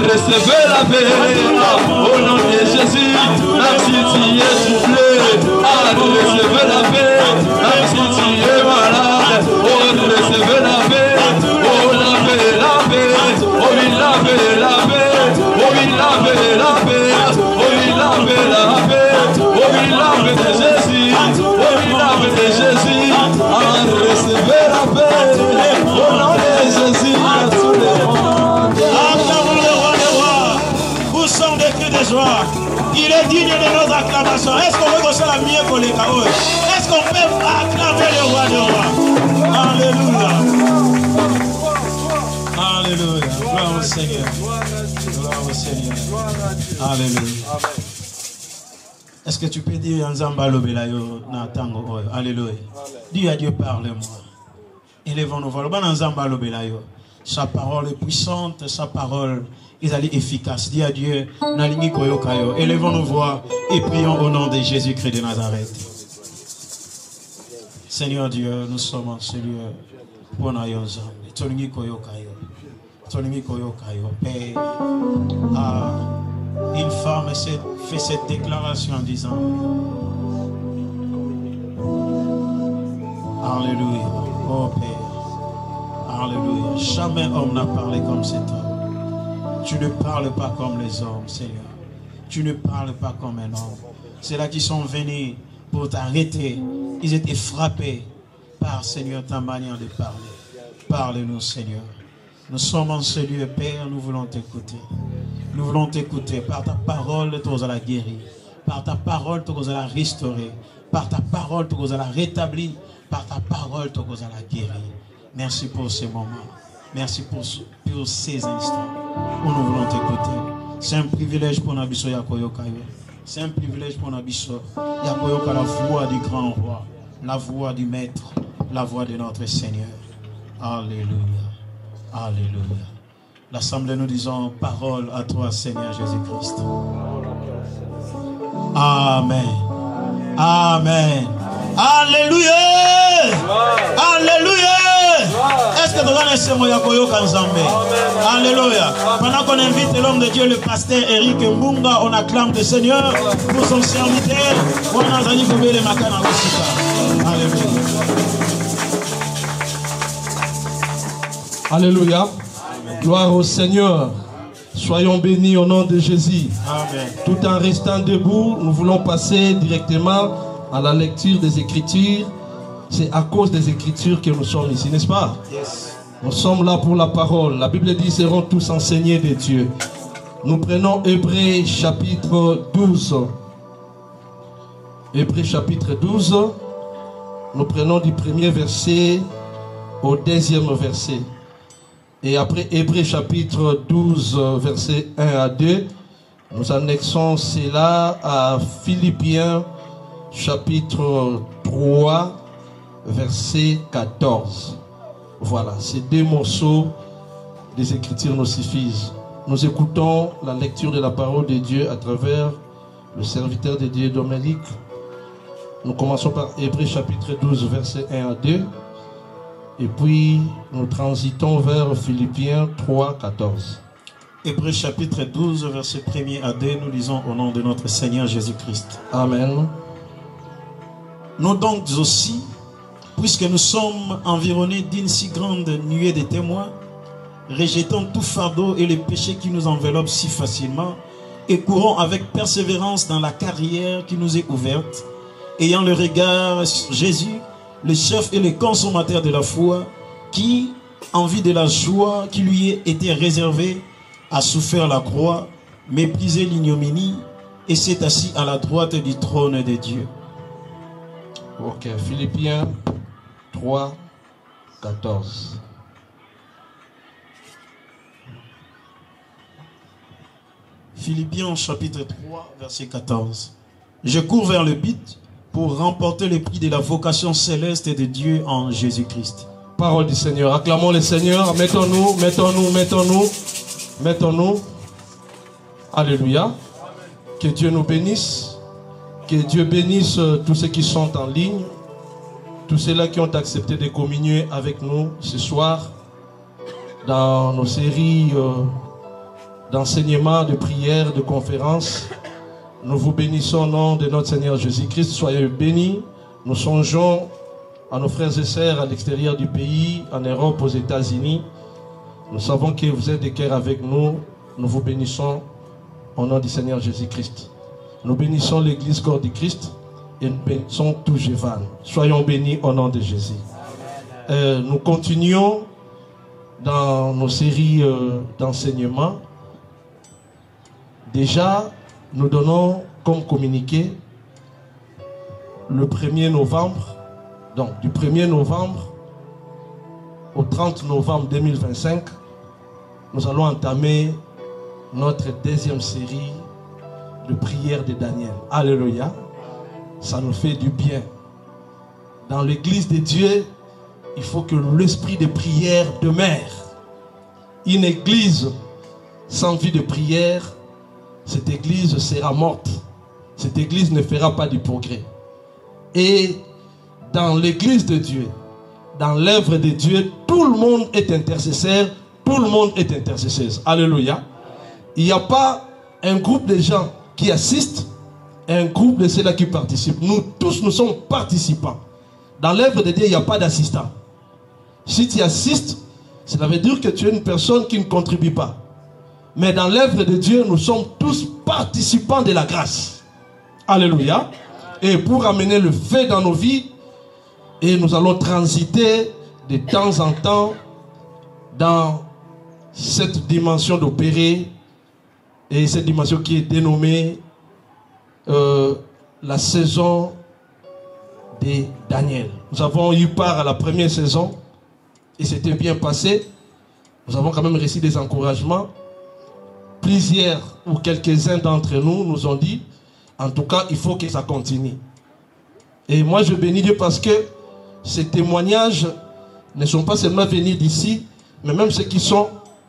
Recevez la paix, au nom de Jésus, même si tu es soufflé, recevez la paix, même si tu es malade, recevez la paix, la paix, la paix, la paix, la paix, la paix, la paix, la paix, la paix, la paix de Jésus, la paix de Jésus, recevez la paix, au nom de Jésus, à tous les mondes. Son des cris de joie. Il est digne de nos acclamations. Est-ce qu'on veut que ça mieux pour les chaos? Est-ce qu'on peut acclamer le roi de roi? Alléluia. Alléluia. Gloire au Seigneur. Gloire au Seigneur. Alléluia. Est-ce que tu peux dire Alléluia. Dis à Dieu, parle-moi. Élevons-nous voix. Sa parole est puissante, sa parole est efficace. Dis à Dieu, élevons nos voix et prions au nom de Jésus-Christ de Nazareth. Seigneur Dieu, nous sommes en ce lieu pour nous. Père, une femme fait cette déclaration en disant Alléluia, oh Père, Alléluia. Jamais homme n'a parlé comme cet homme. Tu ne parles pas comme les hommes, Seigneur. Tu ne parles pas comme un homme. C'est là qu'ils sont venus pour t'arrêter. Ils étaient frappés par, Seigneur, ta manière de parler. Parle-nous, Seigneur. Nous sommes en ce lieu, Père, nous voulons t'écouter. Nous voulons t'écouter. Par ta parole, tu vas la guérir. Par ta parole, tu vas la restaurer. Par ta parole, tu vas la rétablir. Par ta parole, tu vas la guérir. Merci pour ces moments. Merci pour ces instants où nous voulons t'écouter. C'est un privilège pour Nabiso Yakoyokayo. C'est un privilège pour Nabiso Yakoyoka, la voix du grand roi, la voix du maître, la voix de notre Seigneur. Alléluia. Alléluia. L'Assemblée, nous disons parole à toi, Seigneur Jésus-Christ. Amen. Amen. Alléluia. Alléluia. Est-ce que tu vas laisser mon Yakoyoka Nzambe? Alléluia. Pendant qu'on invite l'homme de Dieu, le pasteur Eric Mbunga, on acclame le Seigneur pour son serviteur. On a dit que vous le makana aussi. Alléluia. Alléluia. Gloire au Seigneur. Soyons bénis au nom de Jésus. Amen. Tout en restant debout, nous voulons passer directement à la lecture des Écritures. C'est à cause des Écritures que nous sommes ici, n'est-ce pas? Yes. Nous sommes là pour la parole. La Bible dit, seront tous enseignés de Dieu. Nous prenons Hébreux chapitre 12. Hébreux chapitre 12. Nous prenons du premier verset au deuxième verset. Et après Hébreux chapitre 12, verset 1 à 2, nous annexons cela à Philippiens chapitre 3, verset 14. Voilà, ces deux morceaux des Écritures nous suffisent. Nous écoutons la lecture de la parole de Dieu à travers le serviteur de Dieu Dominique. Nous commençons par Hébreux chapitre 12, verset 1 à 2. Et puis, nous transitons vers Philippiens 3, 14. Hébreux chapitre 12, verset 1er à 2, nous lisons au nom de notre Seigneur Jésus-Christ. Amen. Nous donc aussi, puisque nous sommes environnés d'une si grande nuée de témoins, rejetons tout fardeau et les péchés qui nous enveloppent si facilement, et courons avec persévérance dans la carrière qui nous est ouverte, ayant le regard sur Jésus, le chef et le consommateur de la foi, qui, en vue de la joie qui lui était réservée, a souffert la croix, méprisé l'ignominie et s'est assis à la droite du trône de Dieu. Ok, Philippiens 3, 14. Philippiens chapitre 3, verset 14. Je cours vers le but pour remporter le prix de la vocation céleste de Dieu en Jésus-Christ. Parole du Seigneur. Acclamons le Seigneur. Mettons-nous, mettons-nous, mettons-nous, mettons-nous. Alléluia. Que Dieu nous bénisse. Que Dieu bénisse tous ceux qui sont en ligne. Tous ceux-là qui ont accepté de communier avec nous ce soir dans nos séries d'enseignements, de prières, de conférences. Nous vous bénissons au nom de notre Seigneur Jésus-Christ. Soyez bénis. Nous songeons à nos frères et sœurs à l'extérieur du pays, en Europe, aux États-Unis. Nous savons que vous êtes de cœur avec nous. Nous vous bénissons au nom du Seigneur Jésus-Christ. Nous bénissons l'Église corps du Christ et nous bénissons tout Jévan. Soyons bénis au nom de Jésus. Nous continuons dans nos séries d'enseignements. Déjà, nous donnons comme communiqué le 1er novembre, donc du 1er novembre au 30 novembre 2025, nous allons entamer notre deuxième série de prières de Daniel. Alléluia. Ça nous fait du bien. Dans l'église de Dieu, il faut que l'esprit de prière demeure. Une église sans vie de prière, cette église sera morte. Cette église ne fera pas du progrès. Et dans l'église de Dieu, dans l'œuvre de Dieu, tout le monde est intercesseur, tout le monde est intercesseuse. Alléluia. Il n'y a pas un groupe de gens qui assistent et un groupe de ceux-là qui participent. Nous tous, nous sommes participants. Dans l'œuvre de Dieu, il n'y a pas d'assistant. Si tu assistes, cela veut dire que tu es une personne qui ne contribue pas. Mais dans l'œuvre de Dieu, nous sommes tous participants de la grâce. Alléluia. Et pour amener le fait dans nos vies, et nous allons transiter de temps en temps dans cette dimension d'opérer, et cette dimension qui est dénommée la saison de Daniel. Nous avons eu part à la première saison et c'était bien passé. Nous avons quand même reçu des encouragements. Plusieurs ou quelques-uns d'entre nous nous ont dit, en tout cas, il faut que ça continue. Et moi, je bénis Dieu parce que ces témoignages ne sont pas seulement venus d'ici, mais même ceux qui sont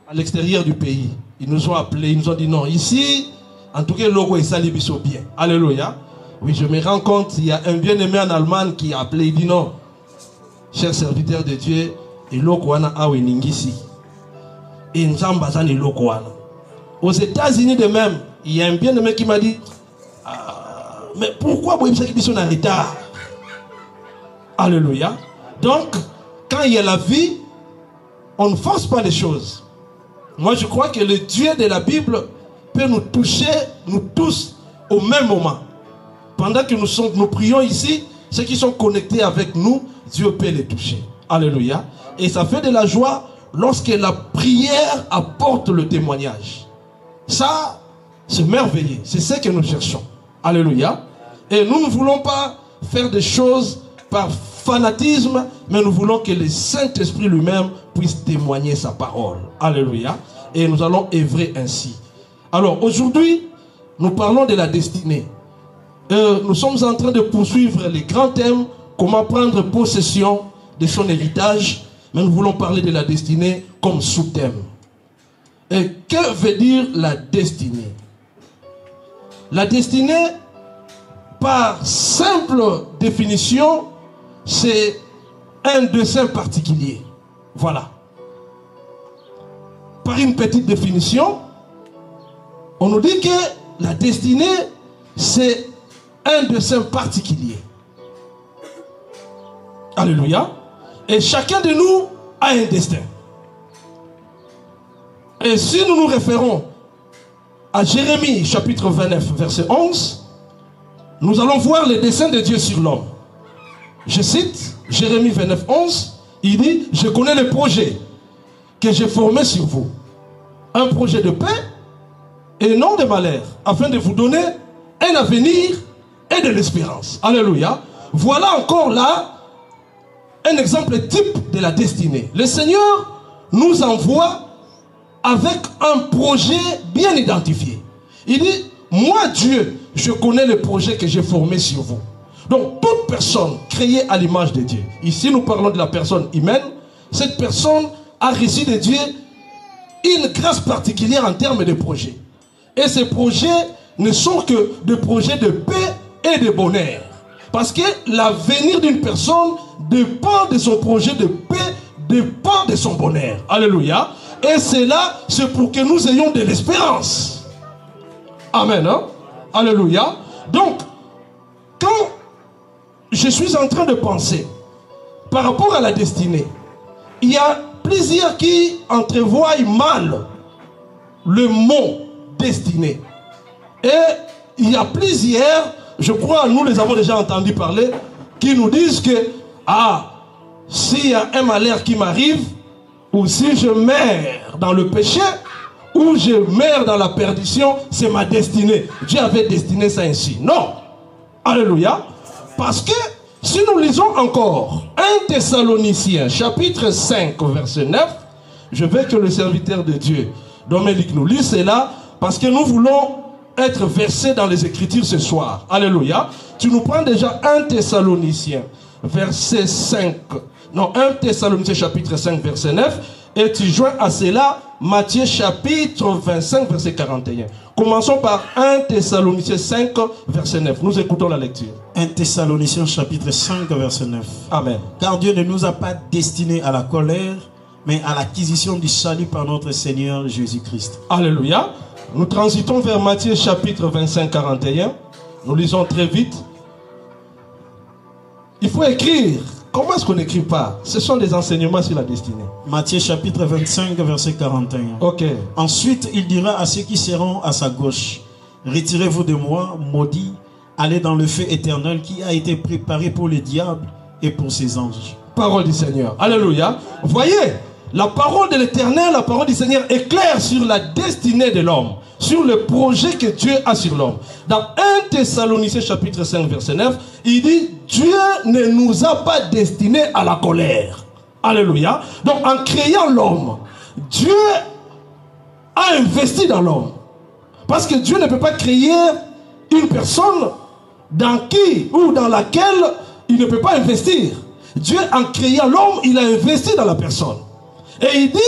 à l'extérieur du pays. Ils nous ont appelés, ils nous ont dit non, ici, en tout cas, le logo est salibiso bien. Alléluia. Oui, je me rends compte, il y a un bien-aimé en Allemagne qui a appelé, il dit non, cher serviteur de Dieu, et logo wana awe ningisi. Et nzamba le logo wana. Aux États-Unis de même, il y a un bien-aimé qui m'a dit, mais pourquoi vous êtes en retard? Alléluia. Donc, quand il y a la vie, on ne force pas les choses. Moi, je crois que le Dieu de la Bible peut nous toucher, nous tous, au même moment. Pendant que nous prions ici, ceux qui sont connectés avec nous, Dieu peut les toucher. Alléluia. Et ça fait de la joie lorsque la prière apporte le témoignage. Ça, c'est merveilleux. C'est ce que nous cherchons. Alléluia. Et nous ne voulons pas faire des choses par fanatisme, mais nous voulons que le Saint-Esprit lui-même puisse témoigner sa parole. Alléluia. Et nous allons œuvrer ainsi. Alors, aujourd'hui, nous parlons de la destinée. Nous sommes en train de poursuivre les grands thèmes, comment prendre possession de son héritage, mais nous voulons parler de la destinée comme sous-thème. Et que veut dire la destinée? La destinée, par simple définition, c'est un dessein particulier. Voilà. Par une petite définition, on nous dit que la destinée, c'est un dessein particulier. Alléluia. Et chacun de nous a un destin. Et si nous nous référons à Jérémie chapitre 29 verset 11, nous allons voir le dessein de Dieu sur l'homme. Je cite Jérémie 29, 11. Il dit, je connais le projet que j'ai formé sur vous. Un projet de paix et non de malheur, afin de vous donner un avenir et de l'espérance. Alléluia. Voilà encore là un exemple type de la destinée. Le Seigneur nous envoie avec un projet bien identifié. Il dit, moi Dieu, je connais le projet que j'ai formé sur vous. Donc toute personne créée à l'image de Dieu, ici nous parlons de la personne humaine, cette personne a reçu de Dieu une grâce particulière en termes de projets. Et ces projets ne sont que des projets de paix et de bonheur. Parce que l'avenir d'une personne dépend de son projet de paix, dépend de son bonheur. Alléluia. Et c'est là, c'est pour que nous ayons de l'espérance. Amen. Hein? Alléluia. Donc, quand je suis en train de penser par rapport à la destinée, il y a plusieurs qui entrevoient mal le mot destinée. Et il y a plusieurs, je crois, nous les avons déjà entendu parler, qui nous disent que, s'il y a un malheur qui m'arrive, ou si je meurs dans le péché, ou je meurs dans la perdition, c'est ma destinée. Dieu avait destiné ça ainsi. Non. Alléluia. Parce que, si nous lisons encore 1 Thessaloniciens, chapitre 5, verset 9, je veux que le serviteur de Dieu, Dominique, nous lise cela, parce que nous voulons être versés dans les Écritures ce soir. Alléluia. Tu nous prends déjà 1 Thessaloniciens, verset 5. Non, 1 Thessaloniciens, chapitre 5, verset 9. Et tu joins à cela Matthieu, chapitre 25, verset 41. Commençons par 1 Thessaloniciens 5, verset 9. Nous écoutons la lecture. 1 Thessaloniciens, chapitre 5, verset 9. Amen. Car Dieu ne nous a pas destinés à la colère, mais à l'acquisition du salut par notre Seigneur Jésus-Christ. Alléluia. Nous transitons vers Matthieu chapitre 25, 41. Nous lisons très vite. Il faut écrire. Comment est-ce qu'on n'écrit pas? Ce sont des enseignements sur la destinée. Matthieu chapitre 25, verset 41. Ok. Ensuite, il dira à ceux qui seront à sa gauche, retirez-vous de moi, maudits, allez dans le feu éternel qui a été préparé pour le diable et pour ses anges. Parole du Seigneur. Alléluia. Voyez, la parole de l'Éternel, la parole du Seigneur est claire sur la destinée de l'homme, sur le projet que Dieu a sur l'homme. Dans 1 Thessaloniciens chapitre 5 verset 9, il dit, Dieu ne nous a pas destinés à la colère. Alléluia. Donc en créant l'homme, Dieu a investi dans l'homme. Parce que Dieu ne peut pas créer une personne dans qui ou dans laquelle il ne peut pas investir. Dieu, en créant l'homme, il a investi dans la personne. Et il dit,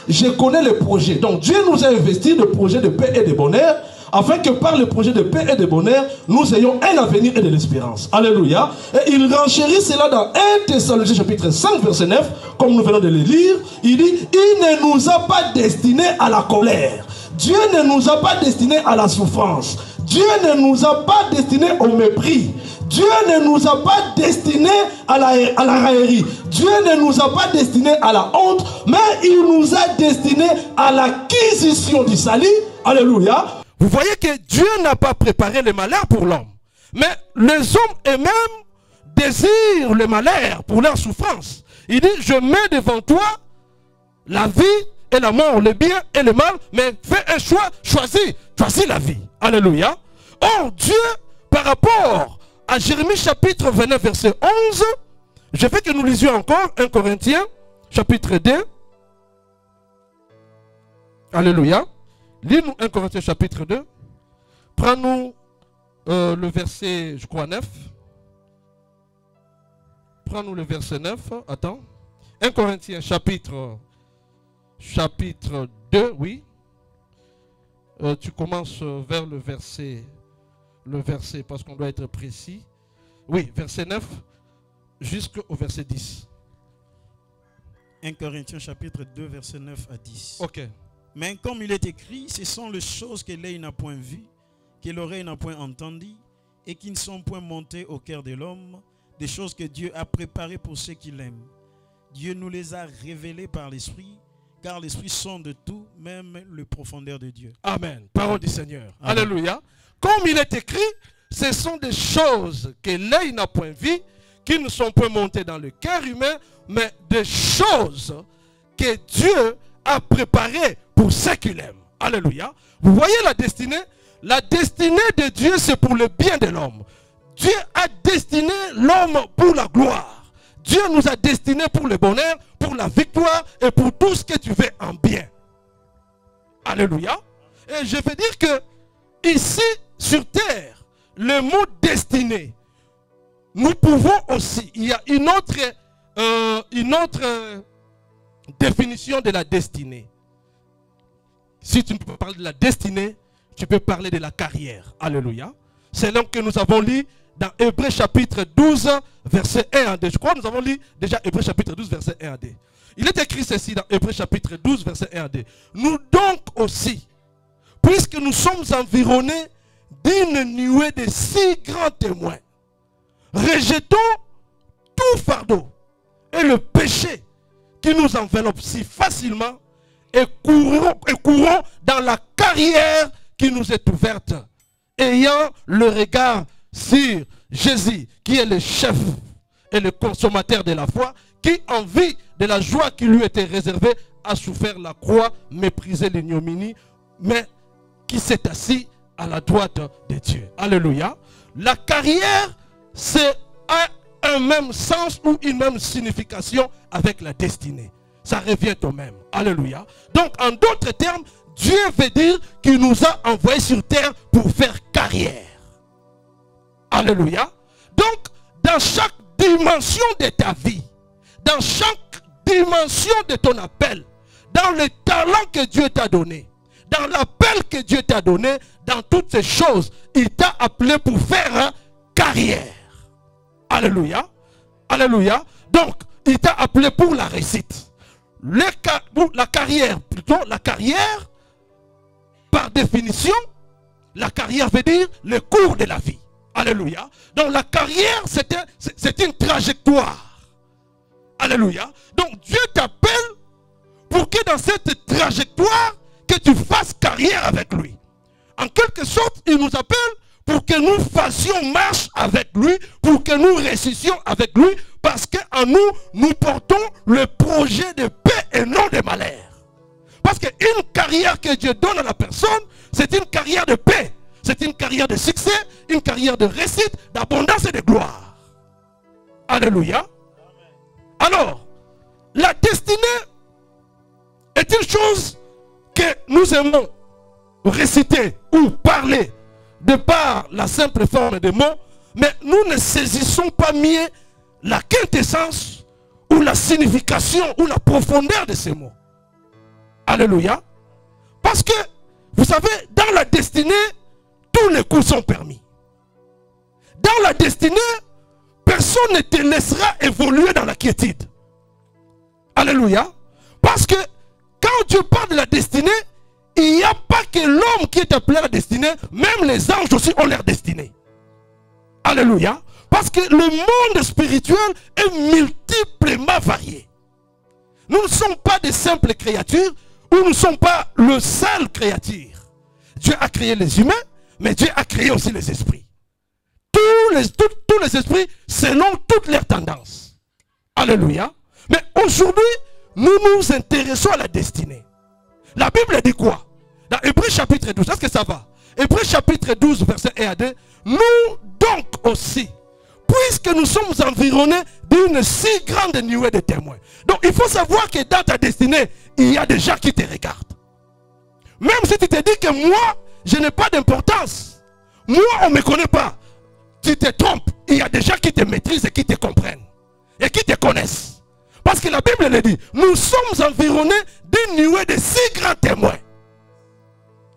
je connais le projet. Donc Dieu nous a investi de projets de paix et de bonheur, afin que par le projet de paix et de bonheur, nous ayons un avenir et de l'espérance. Alléluia. Et il renchérit cela dans 1 Thessaloniciens chapitre 5 verset 9, comme nous venons de le lire. Il dit, il ne nous a pas destinés à la colère. Dieu ne nous a pas destinés à la souffrance. Dieu ne nous a pas destinés au mépris. Dieu ne nous a pas destinés à la raillerie. Dieu ne nous a pas destinés à la honte, mais il nous a destinés à l'acquisition du salut. Alléluia. Vous voyez que Dieu n'a pas préparé le malheur pour l'homme. Mais les hommes eux-mêmes désirent le malheur pour leur souffrance. Il dit, je mets devant toi la vie et la mort, le bien et le mal, mais fais un choix, choisis la vie. Alléluia. Or, Dieu, par rapport à Jérémie chapitre 29 verset 11, je veux que nous lisions encore 1 Corinthiens chapitre 2. Alléluia. Lis-nous 1 Corinthiens chapitre 2. Prends-nous le verset, je crois, 9. Prends-nous le verset 9. Attends. 1 Corinthiens chapitre 2, oui. Tu commences vers le verset, parce qu'on doit être précis. Oui, verset 9 jusqu'au verset 10. 1 Corinthiens chapitre 2, verset 9 à 10. Ok. Mais comme il est écrit, ce sont les choses que l'œil n'a point vues, que l'oreille n'a point entendues, et qui ne sont point montées au cœur de l'homme, des choses que Dieu a préparées pour ceux qui l'aiment. Dieu nous les a révélées par l'Esprit, car l'Esprit sonde tout, même le profondeur de Dieu. Amen. Parole du Seigneur. Amen. Alléluia. Comme il est écrit, ce sont des choses que l'œil n'a point vues, qui ne sont pas montées dans le cœur humain, mais des choses que Dieu a préparées pour ceux qui l'aiment. Alléluia. Vous voyez la destinée? La destinée de Dieu, c'est pour le bien de l'homme. Dieu a destiné l'homme pour la gloire. Dieu nous a destinés pour le bonheur, pour la victoire et pour tout ce que tu veux en bien. Alléluia. Et je veux dire que ici, sur terre, le mot destinée, nous pouvons aussi, il y a une autre définition de la destinée. Si tu ne peux parler de la destinée, tu peux parler de la carrière. Alléluia. C'est là que nous avons lu dans Hébreux chapitre 12, verset 1 à 2. Je crois que nous avons lu déjà Hébreux chapitre 12, verset 1 à 2. Il est écrit ceci dans Hébreux chapitre 12, verset 1 à 2. Nous donc aussi, puisque nous sommes environnés d'une nuée de si grands témoins, rejetons tout fardeau et le péché qui nous enveloppe si facilement et courons dans la carrière qui nous est ouverte, ayant le regard sur Jésus, qui est le chef et le consommateur de la foi, qui, en vue de la joie qui lui était réservée, a souffert la croix, méprisé l'ignominie, mais qui s'est assis à la droite de Dieu. Alléluia. La carrière, c'est un même sens ou une même signification avec la destinée. Ça revient au même. Alléluia. Donc, en d'autres termes, Dieu veut dire qu'il nous a envoyés sur terre pour faire carrière. Alléluia. Donc, dans chaque dimension de ta vie, dans chaque dimension de ton appel, dans le talent que Dieu t'a donné, dans l'appel que Dieu t'a donné, dans toutes ces choses, il t'a appelé pour faire carrière. Alléluia. Alléluia. Donc, il t'a appelé pour la réussite. La carrière, plutôt, la carrière, par définition, la carrière veut dire le cours de la vie. Alléluia. Donc la carrière, c'est une trajectoire. Alléluia. Donc Dieu t'appelle pour que dans cette trajectoire, que tu fasses carrière avec lui. En quelque sorte, il nous appelle pour que nous fassions marche avec lui, pour que nous réussissions avec lui, parce qu'en nous, nous portons le projet de paix et non de malheur. Parce qu'une carrière que Dieu donne à la personne, c'est une carrière de paix, c'est une carrière de succès, une carrière de réussite, d'abondance et de gloire. Alléluia. Alors, la destinée est une chose que nous aimons réciter ou parler de par la simple forme des mots, mais nous ne saisissons pas mieux la quintessence ou la signification ou la profondeur de ces mots. Alléluia. Parce que, vous savez, dans la destinée, tous les coups sont permis. Dans la destinée, personne ne te laissera évoluer dans la quiétude. Alléluia. Parce que, quand Dieu parle de la destinée, il n'y a pas que l'homme qui est appelé à la destinée, même les anges aussi ont leur destinée. Alléluia. Parce que le monde spirituel est multiplement varié. Nous ne sommes pas des simples créatures, ou nous ne sommes pas le seul créature. Dieu a créé les humains, mais Dieu a créé aussi les esprits. Tous les esprits selon toutes leurs tendances. Alléluia. Mais aujourd'hui, nous nous intéressons à la destinée. La Bible dit quoi? Dans Hébreux chapitre 12, est-ce que ça va? Hébreux chapitre 12, verset 1 à 2. Nous donc aussi, puisque nous sommes environnés d'une si grande nuée de témoins. Donc il faut savoir que dans ta destinée, il y a des gens qui te regardent. Même si tu te dis que moi, je n'ai pas d'importance. Moi, on ne me connaît pas. Tu te trompes. Il y a des gens qui te maîtrisent et qui te comprennent. Et qui te connaissent. Parce que la Bible le dit. Nous sommes environnés d'une nuée de si grands témoins.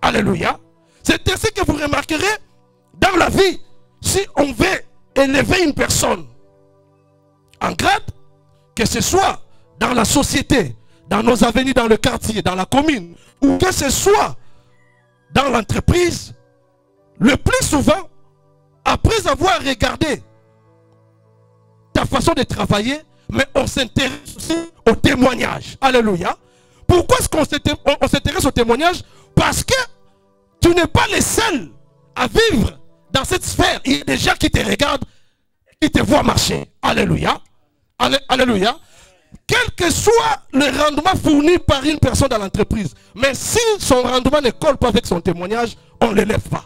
Alléluia. C'est ainsi que vous remarquerez dans la vie, si on veut élever une personne en grade, que ce soit dans la société, dans nos avenues, dans le quartier, dans la commune, ou que ce soit dans l'entreprise, le plus souvent, après avoir regardé ta façon de travailler, mais on s'intéresse aussi au témoignage. Alléluia. Pourquoi est-ce qu'on s'intéresse au témoignage? Parce que tu n'es pas le seul à vivre dans cette sphère. Il y a des gens qui te regardent, il te voit marcher. Alléluia. Alléluia. Quel que soit le rendement fourni par une personne dans l'entreprise, mais si son rendement ne colle pas avec son témoignage, on ne l'élève pas.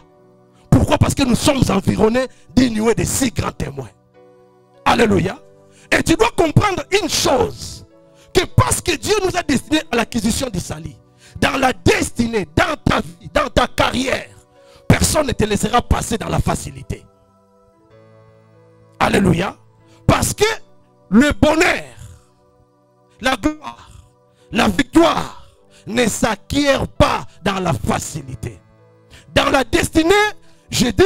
Pourquoi? Parce que nous sommes environnés d'ignorer de si grands témoins. Alléluia. Et tu dois comprendre une chose, que parce que Dieu nous a destinés à l'acquisition du salut, dans la destinée, dans ta vie, dans ta carrière, personne ne te laissera passer dans la facilité. Alléluia. Parce que le bonheur, la gloire, la victoire ne s'acquiert pas dans la facilité. Dans la destinée, j'ai dit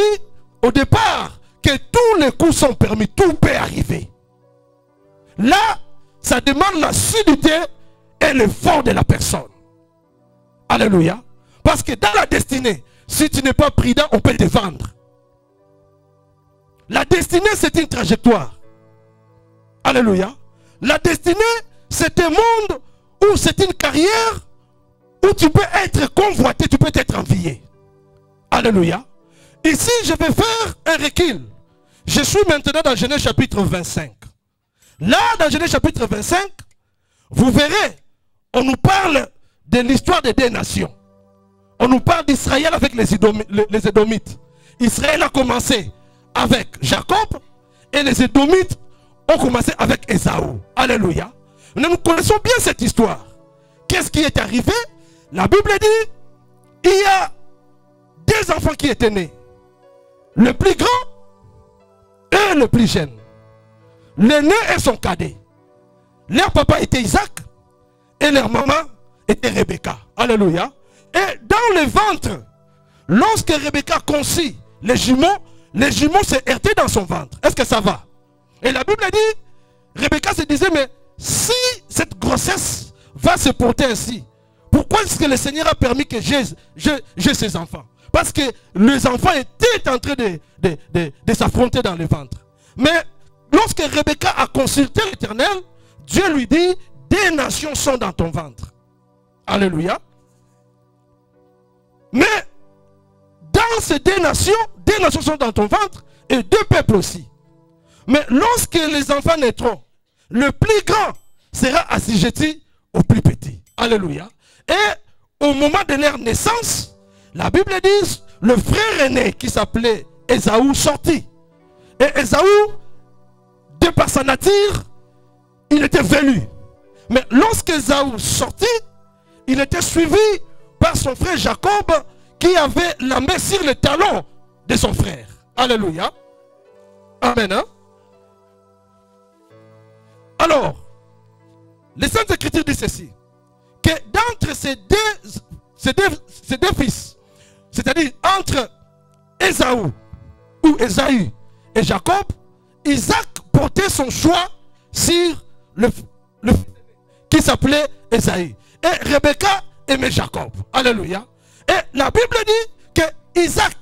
au départ que tous les coups sont permis, tout peut arriver. Là, ça demande l'assiduité et l'effort de la personne. Alléluia. Parce que dans la destinée, si tu n'es pas prudent, on peut te vendre. La destinée, c'est une trajectoire. Alléluia. La destinée, c'est un monde où c'est une carrière où tu peux être convoité, tu peux être envié. Alléluia. Ici, je vais faire un recul. Je suis maintenant dans Genèse chapitre 25. Là, dans Genèse chapitre 25, vous verrez, on nous parle de l'histoire des deux nations. On nous parle d'Israël avec les Édomites. Israël a commencé avec Jacob et les Édomites ont commencé avec Ésaü. Alléluia. Nous connaissons bien cette histoire. Qu'est-ce qui est arrivé? La Bible dit, il y a deux enfants qui étaient nés. Le plus grand et le plus jeune. L'aîné et son cadet. Leur papa était Isaac et leur maman était Rebecca. Alléluia. Et dans le ventre, lorsque Rebecca conçut les jumeaux se heurtaient dans son ventre. Est-ce que ça va? Et la Bible dit, Rebecca se disait, mais si cette grossesse va se porter ainsi, pourquoi est-ce que le Seigneur a permis que j'ai ces enfants? Parce que les enfants étaient en train de s'affronter dans le ventre. Mais lorsque Rebecca a consulté l'Éternel, Dieu lui dit, des nations sont dans ton ventre. Alléluia. Mais dans ces deux nations sont dans ton ventre et deux peuples aussi. Mais lorsque les enfants naîtront, le plus grand sera assujetti au plus petit. Alléluia. Et au moment de leur naissance, la Bible dit, le frère aîné qui s'appelait Ésaü sortit. Et Ésaü, de par sa nature, il était velu. Mais lorsque Ésaü sortit, il était suivi par son frère Jacob qui avait la main sur le talon de son frère. Alléluia. Amen. Hein? Alors, les Saintes Écritures disent ceci, que d'entre ces deux fils, c'est-à-dire entre Ésaü et Jacob, Isaac portait son choix sur le qui s'appelait Ésaü. Et Rebecca aimait Jacob. Alléluia. Et la Bible dit que Isaac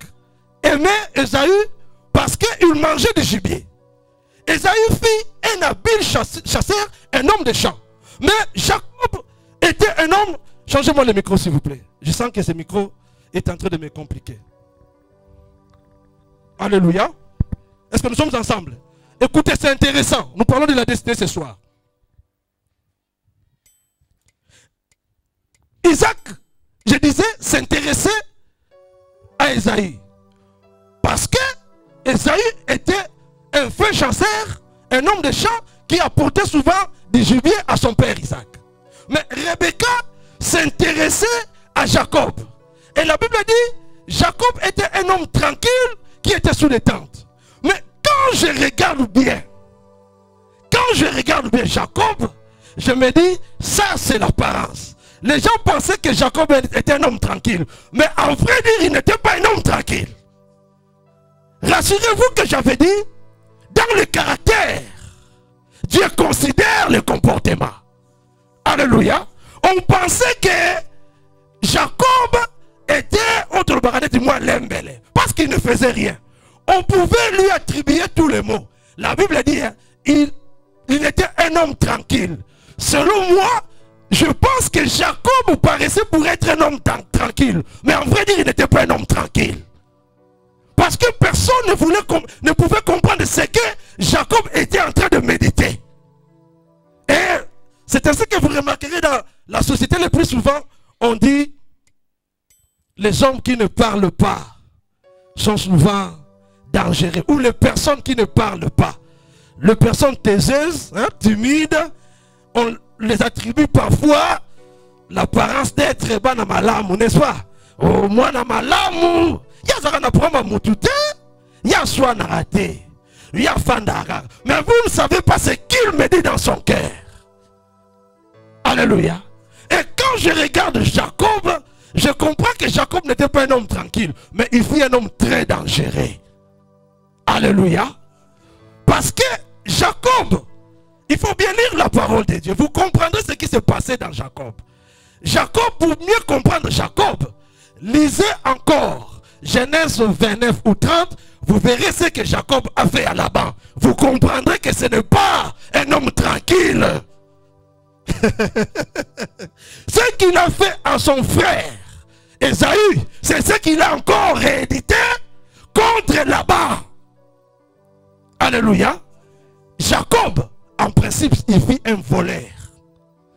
aimait Ésaü parce qu'il mangeait du gibier. Ésaü fit un habile chasseur, un homme de champ. Mais Jacob était un homme... Changez-moi le micro s'il vous plaît. Je sens que ce micro est en train de me compliquer. Alléluia. Est-ce que nous sommes ensemble? Écoutez, c'est intéressant. Nous parlons de la destinée ce soir. Isaac, je disais, s'intéressait à Ésaü. Parce que Ésaü était un fin chasseur, un homme de champ qui apportait souvent du gibier à son père Isaac. Mais Rebecca s'intéressait à Jacob. Et la Bible dit, Jacob était un homme tranquille qui était sous les tentes. Mais quand je regarde bien Jacob, je me dis, ça c'est l'apparence. Les gens pensaient que Jacob était un homme tranquille. Mais en vrai dire, il n'était pas un homme tranquille. Rassurez-vous que j'avais dit, dans le caractère, Dieu considère le comportement. Alléluia. On pensait que Jacob était, autre baradé du moins, l'embellé. Parce qu'il ne faisait rien. On pouvait lui attribuer tous les mots. La Bible dit, il était un homme tranquille. Selon moi, je pense que Jacob paraissait pour être un homme tranquille. Mais en vrai dire, il n'était pas un homme tranquille. Parce que personne ne pouvait comprendre ce que Jacob était en train de méditer. Et c'est ainsi que vous remarquerez dans la société le plus souvent, on dit les hommes qui ne parlent pas sont souvent dangereux. Ou les personnes qui ne parlent pas. Les personnes taiseuses, hein, timides, on les attribue parfois l'apparence d'être bana malamu, n'est-ce pas? Oh, moi na malamu, ya na proma mutute, ya soit na raté, ya fandara. Mais vous ne savez pas ce qu'il me dit dans son cœur. Alléluia. Et quand je regarde Jacob, je comprends que Jacob n'était pas un homme tranquille, mais il fut un homme très dangereux. Alléluia. Parce que Jacob, il faut bien lire la parole de Dieu. Vous comprendrez ce qui s'est passé dans Jacob. Jacob, pour mieux comprendre Jacob, lisez encore Genèse 29 ou 30, vous verrez ce que Jacob a fait à Laban. Vous comprendrez que ce n'est pas un homme tranquille. Ce qu'il a fait à son frère Esaü, c'est ce qu'il a encore réédité contre Laban. Alléluia. Jacob, en principe, il fit un voleur.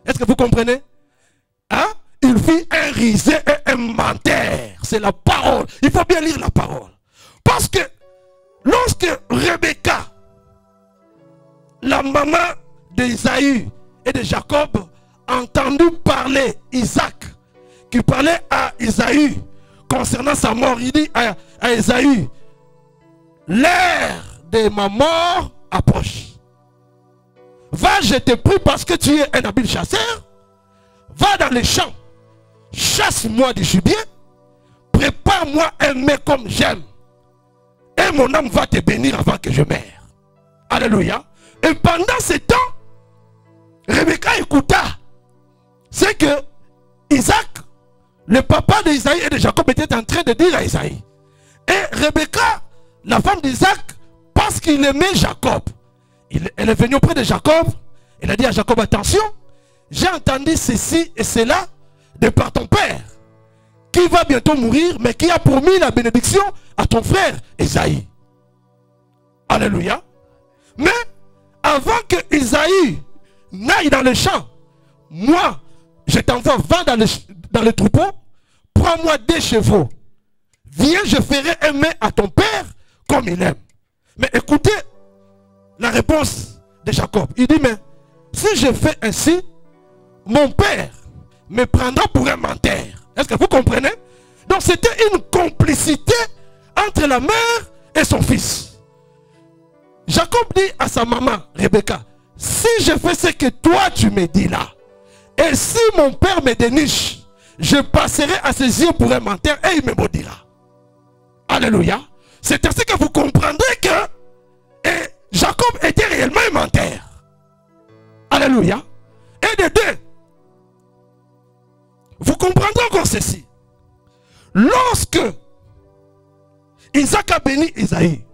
Est-ce que vous comprenez? Hein? Il fit un risé et un menteur. C'est la parole. Il faut bien lire la parole. Parce que lorsque Rebecca, la maman d'Esaü et de Jacob, a entendu parler Isaac, qui parlait à Esaü concernant sa mort, il dit à Esaü, l'heure de ma mort approche. Va, je te prie parce que tu es un habile chasseur. Va dans les champs. Chasse-moi du gibier. Prépare-moi un mets comme j'aime. Et mon âme va te bénir avant que je meure. Alléluia. Et pendant ce temps, Rebecca écouta. C'est que Isaac, le papa d'Isaïe et de Jacob, était en train de dire à Isaïe. Et Rebecca, la femme d'Isaac, parce qu'il aimait Jacob, elle est venue auprès de Jacob. Elle a dit à Jacob, attention, j'ai entendu ceci et cela de par ton père, qui va bientôt mourir, mais qui a promis la bénédiction à ton frère Esaïe. Alléluia. Mais avant que Esaïe n'aille dans le champ, moi, je t'envoie, va dans le troupeau, prends-moi 2 chevaux. Viens, je ferai un mets à ton père comme il aime. Mais écoutez la réponse de Jacob. Il dit, mais si je fais ainsi, mon père me prendra pour un menteur. Est-ce que vous comprenez? Donc c'était une complicité entre la mère et son fils. Jacob dit à sa maman, Rebecca, si je fais ce que toi tu me dis là, et si mon père me déniche, je passerai à ses yeux pour un menteur et il me maudira. Alléluia. C'est ainsi que vous comprendrez que Jacob était réellement un menteur. Alléluia. Et de deux, vous comprendrez encore ceci. Lorsque Isaac a béni Isaïe,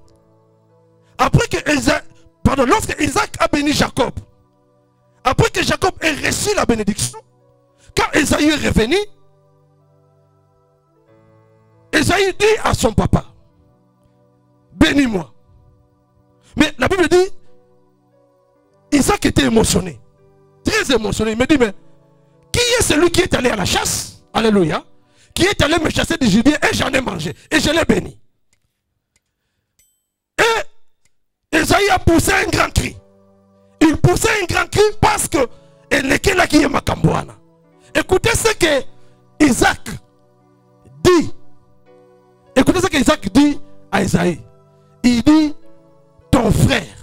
lorsque Isaac a béni Jacob, après que Jacob ait reçu la bénédiction, quand Isaïe est revenu, Isaïe dit à son papa, bénis-moi. Mais la Bible dit, Isaac était émotionné, très émotionné. Il me dit, mais qui est celui qui est allé à la chasse? Alléluia. Qui est allé me chasser du gibier et j'en ai mangé. Et je l'ai béni. Et Isaïe a poussé un grand cri. Il poussait un grand cri parce que écoutez ce que Isaac dit. Écoutez ce que Isaac dit à Isaïe. Il dit, ton frère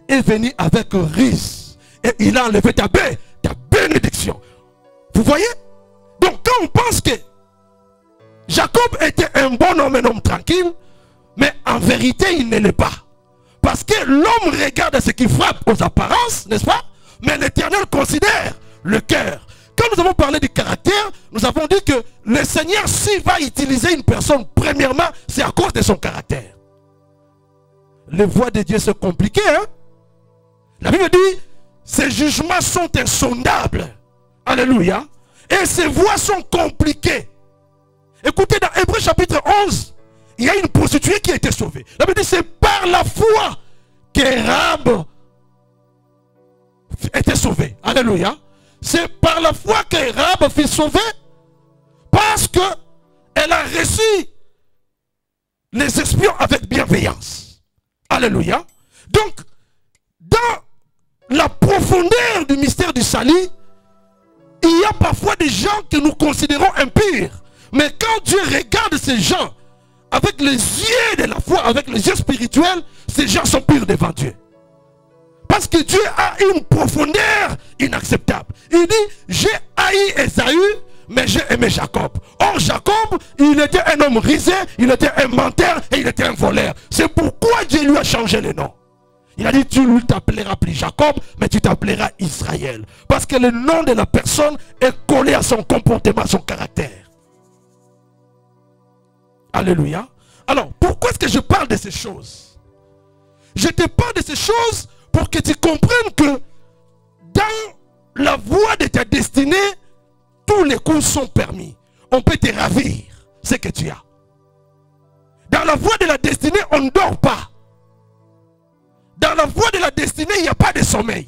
est venu avec risque et il a enlevé ta bénédiction. Vous voyez? Donc quand on pense que Jacob était un bon homme, un homme tranquille, mais en vérité il ne l'est pas. Parce que l'homme regarde ce qui frappe aux apparences, n'est-ce pas? Mais l'Éternel considère le cœur. Quand nous avons parlé du caractère, nous avons dit que le Seigneur, s'il va utiliser une personne, premièrement, c'est à cause de son caractère. Les voies de Dieu sont compliquées, hein? La Bible dit, ses jugements sont insondables. Alléluia. Et ses voies sont compliquées. Écoutez, dans Hébreux chapitre 11, il y a une prostituée qui a été sauvée. La Bible dit c'est par la foi qu'Érab était sauvé. Alléluia. C'est par la foi qu'Érab fut sauvé parce qu'elle a reçu les espions avec bienveillance. Alléluia. Donc, dans la profondeur du mystère du salut, il y a parfois des gens que nous considérons impurs. Mais quand Dieu regarde ces gens avec les yeux de la foi, avec les yeux spirituels, ces gens sont purs devant Dieu. Parce que Dieu a une profondeur inacceptable. Il dit, j'ai haï Ésaü, mais j'ai aimé Jacob. Or Jacob, il était un homme risé, il était un menteur et il était un voleur. C'est pourquoi Dieu lui a changé le nom. Il a dit, tu ne t'appelleras plus Jacob, mais tu t'appelleras Israël. Parce que le nom de la personne est collé à son comportement, à son caractère. Alléluia. Alors, pourquoi est-ce que je parle de ces choses? Je te parle de ces choses pour que tu comprennes que dans la voie de ta destinée, tous les coups sont permis. On peut te ravir ce que tu as. Dans la voie de la destinée, on ne dort pas. Dans la voie de la destinée, il n'y a pas de sommeil.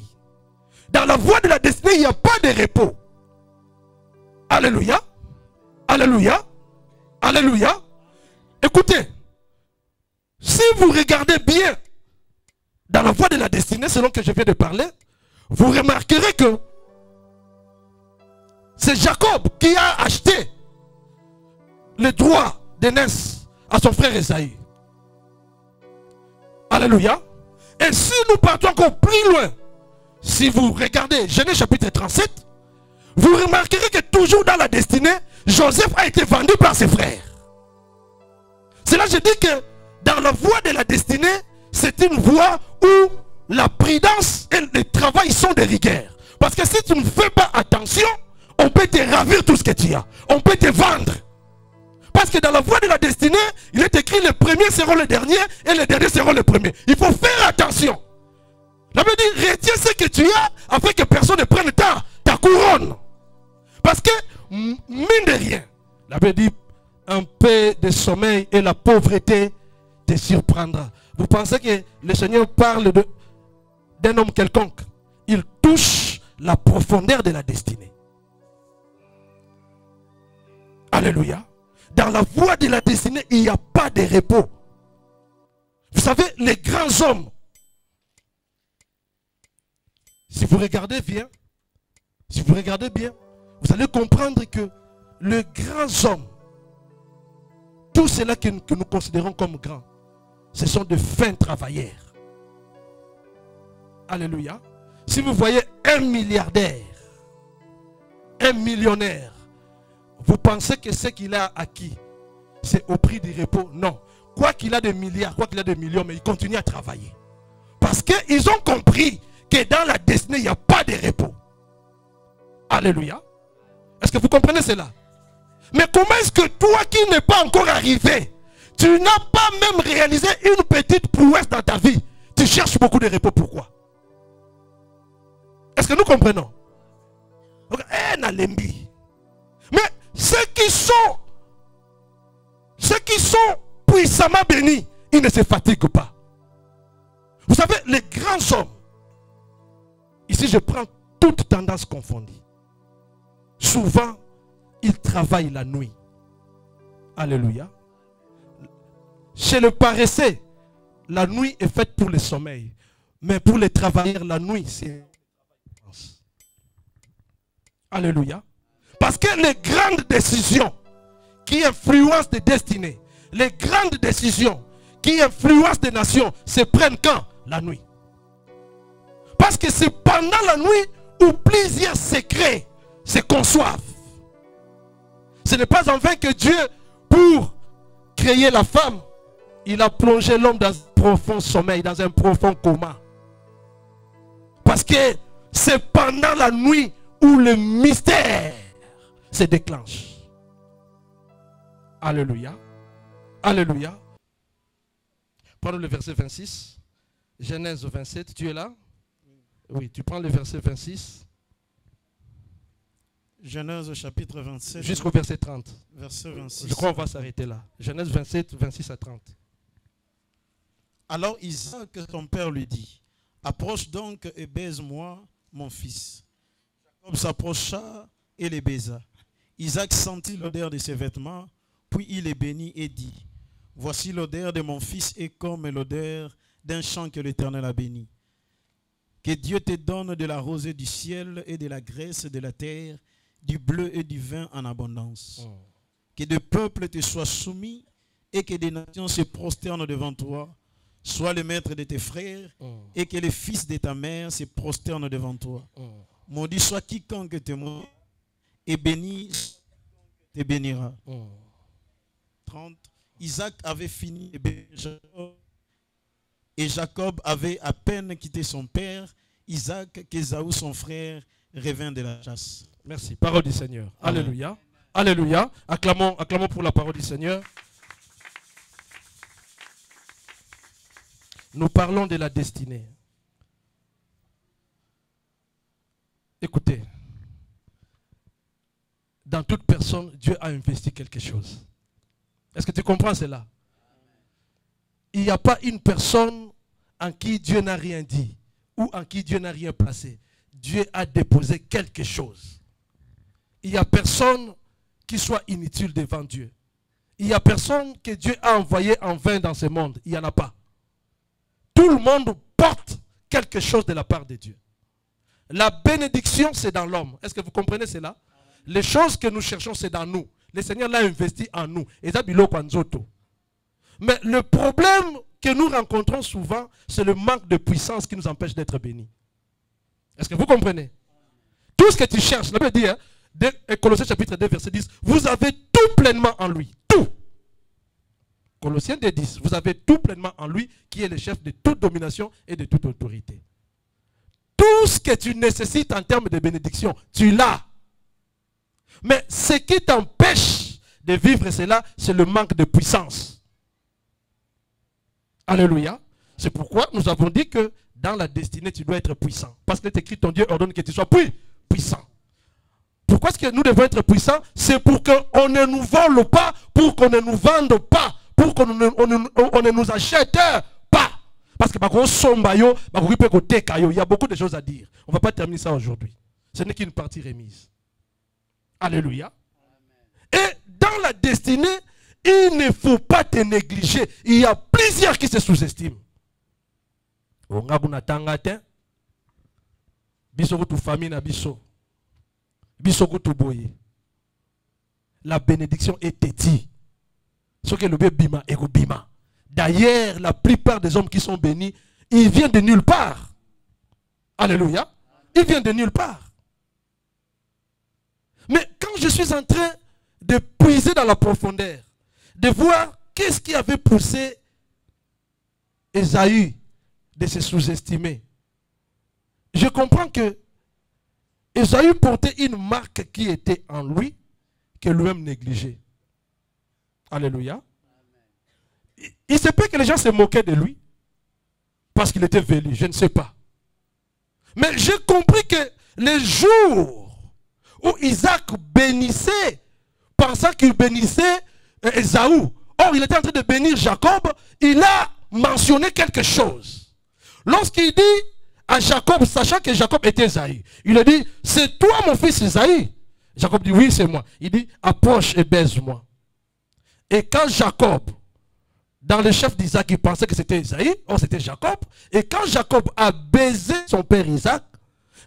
Dans la voie de la destinée, il n'y a pas de repos. Alléluia. Alléluia. Alléluia. Écoutez, si vous regardez bien dans la voie de la destinée, selon que je viens de parler, vous remarquerez que c'est Jacob qui a acheté le droit d'aînesse à son frère Ésaü. Alléluia. Et si nous partons encore plus loin, si vous regardez Genèse chapitre 37, vous remarquerez que toujours dans la destinée, Joseph a été vendu par ses frères. C'est là que je dis que dans la voie de la destinée, c'est une voie où la prudence et le travail sont de rigueur. Parce que si tu ne fais pas attention, on peut te ravir tout ce que tu as. On peut te vendre. Parce que dans la voie de la destinée, il est écrit les premiers seront les derniers et les derniers seront les premiers. Il faut faire attention. La Bible dit, retiens ce que tu as afin que personne ne prenne ta couronne. Parce que, mine de rien, la Bible dit, un peu de sommeil et la pauvreté te surprendra. Vous pensez que le Seigneur parle d'un homme quelconque? Il touche la profondeur de la destinée. Alléluia. Dans la voie de la destinée, il n'y a pas de repos. Vous savez, les grands hommes, si vous regardez bien, vous allez comprendre que les grands hommes, tous ceux-là que nous considérons comme grands, ce sont de fins travailleurs. Alléluia. Si vous voyez un milliardaire, un millionnaire, vous pensez que ce qu'il a acquis, c'est au prix du repos? Non. Quoi qu'il a des milliards, quoi qu'il a des millions, mais il continue à travailler. Parce qu'ils ont compris que dans la destinée, il n'y a pas de repos. Alléluia. Est-ce que vous comprenez cela? Mais comment est-ce que toi qui n'es pas encore arrivé, tu n'as pas même réalisé une petite prouesse dans ta vie, tu cherches beaucoup de repos? Pourquoi? Est-ce que nous comprenons? Mais ceux qui sont puissamment bénis, ils ne se fatiguent pas. Vous savez, les grands hommes, ici je prends toutes tendances confondues, souvent ils travaillent la nuit. Alléluia. Chez le paresseux, la nuit est faite pour le sommeil. Mais pour les travailleurs, la nuit, c'est... Alléluia. Parce que les grandes décisions qui influencent des destinées, les grandes décisions qui influencent des nations, se prennent quand? La nuit. Parce que c'est pendant la nuit où plusieurs secrets se conçoivent. Ce n'est pas en vain que Dieu, pour créer la femme, il a plongé l'homme dans un profond sommeil, dans un profond coma. Parce que c'est pendant la nuit où le mystère se déclenche. Alléluia. Alléluia. Prenons le verset 26. Genèse 27. Tu es là? Oui, tu prends le verset 26. Genèse chapitre 27. Jusqu'au verset 30. Verset 26. Je crois qu'on va s'arrêter là. Genèse 27, 26 à 30. Alors Isaac, son père, lui dit, approche donc et baise-moi, mon fils. Jacob s'approcha et les baisa. Isaac sentit l'odeur de ses vêtements, puis il les bénit et dit, voici l'odeur de mon fils est comme l'odeur d'un champ que l'Éternel a béni. Que Dieu te donne de la rosée du ciel et de la graisse de la terre, du bleu et du vin en abondance. Que des peuples te soient soumis et que des nations se prosternent devant toi. Sois le maître de tes frères et que les fils de ta mère se prosternent devant toi. Maudit soit quiconque te maudit et béni te bénira. 30. Isaac avait fini de bénir Jacob et Jacob avait à peine quitté son père. Isaac, qu'Ésaü son frère revint de la chasse. Merci. Parole du Seigneur. Amen. Alléluia. Alléluia. Acclamons pour la parole du Seigneur. Nous parlons de la destinée. Écoutez, dans toute personne, Dieu a investi quelque chose. Est-ce que tu comprends cela? Il n'y a pas une personne en qui Dieu n'a rien dit ou en qui Dieu n'a rien placé. Dieu a déposé quelque chose. Il n'y a personne qui soit inutile devant Dieu. Il n'y a personne que Dieu a envoyé en vain dans ce monde. Il n'y en a pas. Tout le monde porte quelque chose de la part de Dieu. La bénédiction, c'est dans l'homme. Est-ce que vous comprenez cela? Les choses que nous cherchons, c'est dans nous. Le Seigneur l'a investi en nous. Mais le problème que nous rencontrons souvent, c'est le manque de puissance qui nous empêche d'être bénis. Est-ce que vous comprenez? Tout ce que tu cherches, la Bible dit, hein, Colossiens chapitre 2, verset 10, vous avez tout pleinement en lui. Tout. Colossiens 2, 10, vous avez tout pleinement en lui, qui est le chef de toute domination et de toute autorité. Tout ce que tu nécessites en termes de bénédiction, tu l'as. Mais ce qui t'empêche de vivre cela, c'est le manque de puissance. Alléluia. C'est pourquoi nous avons dit que dans la destinée, tu dois être puissant. Parce que écrit, ton Dieu ordonne que tu sois puissant. Pourquoi est-ce que nous devons être puissants? C'est pour qu'on ne nous vole pas, pour qu'on ne nous vende pas, pour qu'on ne nous achète pas. Parce que il y a beaucoup de choses à dire. On ne va pas terminer ça aujourd'hui. Ce n'est qu'une partie remise. Alléluia. Et dans la destinée, il ne faut pas te négliger. Il y a plusieurs qui se sous-estiment. La bénédiction est têtie. Ce que le bima et bima. D'ailleurs, la plupart des hommes qui sont bénis, ils viennent de nulle part. Alléluia. Ils viennent de nulle part. Mais quand je suis en train de puiser dans la profondeur, de voir qu'est-ce qui avait poussé Ésaü de se sous-estimer, je comprends que Ésaü portait une marque qui était en lui, que lui-même négligeait. Alléluia. Il se peut que les gens se moquaient de lui, parce qu'il était velu, je ne sais pas. Mais j'ai compris que les jours où Isaac bénissait, pensant qu'il bénissait Ésaü, or il était en train de bénir Jacob, il a mentionné quelque chose. Lorsqu'il dit à Jacob, sachant que Jacob était Ésaü, il a dit, c'est toi mon fils Ésaü? Jacob dit, oui c'est moi. Il dit, approche et baise-moi. Et quand Jacob, dans le chef d'Isaac, il pensait que c'était Ésaü, or c'était Jacob, et quand Jacob a baisé son père Isaac,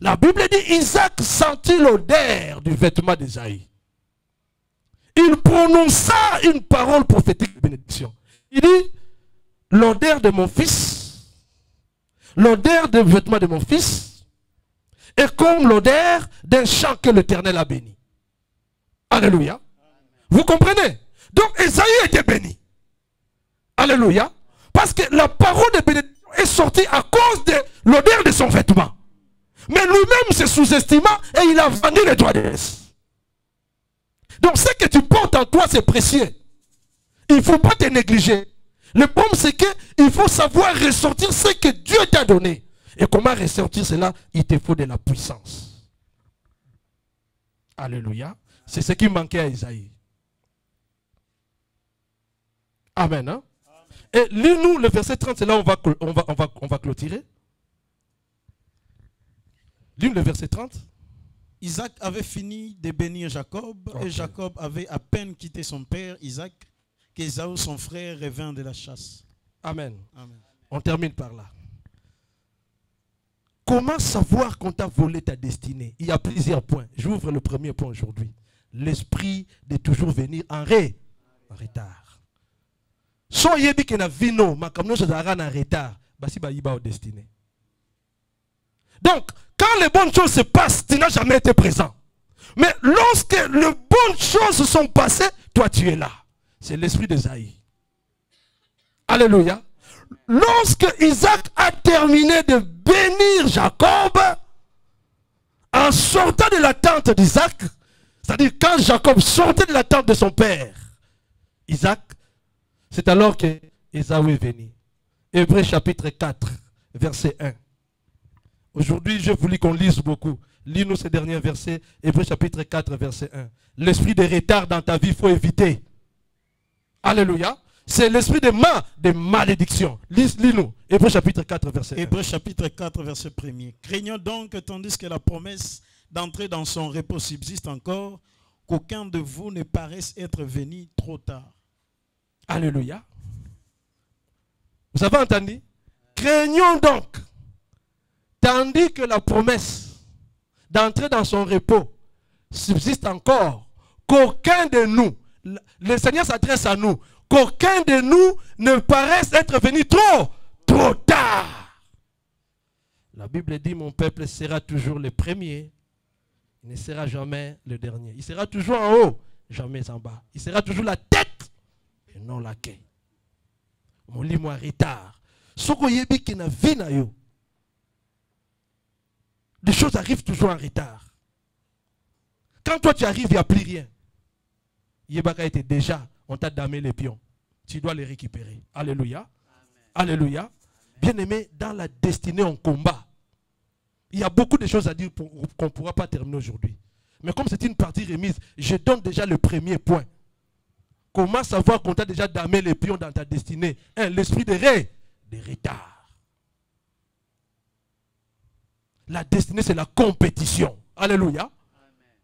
la Bible dit, Isaac sentit l'odeur du vêtement d'Ésaü. Il prononça une parole prophétique de bénédiction. Il dit, l'odeur de mon fils, l'odeur des vêtements de mon fils, est comme l'odeur d'un champ que l'Éternel a béni. Alléluia. Vous comprenez? Donc Ésaü était béni. Alléluia. Parce que la parole de bénédiction est sortie à cause de l'odeur de son vêtement. Mais lui-même se sous-estima et il a vendu les droits d'aise. Donc ce que tu portes en toi, c'est précieux. Il ne faut pas te négliger. Le problème, c'est qu'il faut savoir ressortir ce que Dieu t'a donné. Et comment ressortir cela? Il te faut de la puissance. Alléluia. C'est ce qui manquait à Isaïe. Amen. Hein? Et lis-nous le verset 30, c'est là où on va clôturer. Lis-nous le verset 30. Isaac avait fini de bénir Jacob, et Jacob avait à peine quitté son père Isaac, qu'Ésaü, son frère, revint de la chasse. Amen. Amen. On termine par là. Comment savoir qu'on t'a volé ta destinée? Il y a plusieurs points. J'ouvre le premier point aujourd'hui. L'esprit de toujours venir en retard. So yebi que na vino, ma comme nous en retard, basi ba yiba au destiné. Donc, quand les bonnes choses se passent, tu n'as jamais été présent. Mais lorsque les bonnes choses sont passées, toi tu es là. C'est l'esprit d'Ésaïe. Alléluia. Lorsque Isaac a terminé de bénir Jacob, en sortant de la tente d'Isaac, c'est-à-dire quand Jacob sortait de la tente de son père, Isaac, c'est alors que Ésaü est venu. Hébreux chapitre 4, verset 1. Aujourd'hui, je voulais qu'on lise beaucoup. Lis-nous ces derniers versets. Hébreux chapitre 4, verset 1. L'esprit de retard dans ta vie, il faut éviter. Alléluia. C'est l'esprit de malédiction. Lis-nous. Hébreux chapitre 4, verset 1. Hébreux chapitre 4, verset 1er. Craignons donc, tandis que la promesse d'entrer dans son repos subsiste encore, qu'aucun de vous ne paraisse être venu trop tard. Alléluia. Vous avez entendu? Craignons donc, tandis que la promesse d'entrer dans son repos subsiste encore, qu'aucun de nous, le Seigneur s'adresse à nous, qu'aucun de nous ne paraisse être venu trop tard. La Bible dit, mon peuple sera toujours le premier, il ne sera jamais le dernier. Il sera toujours en haut, jamais en bas. Il sera toujours la tête et non la queue. Mon lit moi retard. Soko yebi ki na vie na yo. Les choses arrivent toujours en retard. Quand toi tu arrives, il n'y a plus rien. Yebaka était déjà, on t'a damé les pions. Tu dois les récupérer. Alléluia. Amen. Alléluia. Bien-aimé, dans la destinée, on combat. Il y a beaucoup de choses à dire qu'on ne pourra pas terminer aujourd'hui. Mais comme c'est une partie remise, je donne déjà le premier point. Comment savoir qu'on t'a déjà damé les pions dans ta destinée? L'esprit de retard. La destinée, c'est la compétition. Alléluia.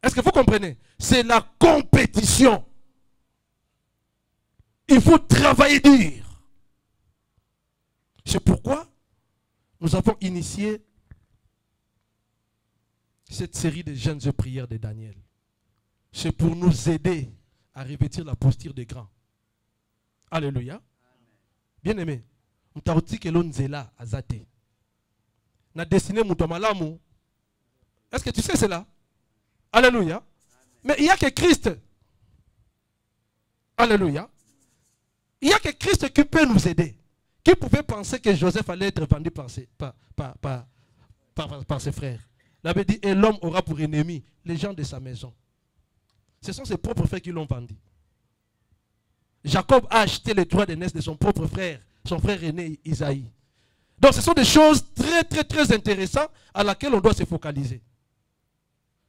Est-ce que vous comprenez? C'est la compétition. Il faut travailler dur. C'est pourquoi nous avons initié cette série de jeûnes et prières de Daniel. C'est pour nous aider à revêtir la posture des grands. Alléluia. Bien aimé, est-ce que tu sais cela? Alléluia. Mais il n'y a que Christ. Alléluia. Il n'y a que Christ qui peut nous aider. Qui pouvait penser que Joseph allait être vendu par ses frères? Il avait dit, et l'homme aura pour ennemi les gens de sa maison. Ce sont ses propres frères qui l'ont vendu. Jacob a acheté les droits d'aînesse de son propre frère, son frère aîné Isaïe. Donc ce sont des choses très très très intéressantes à laquelle on doit se focaliser.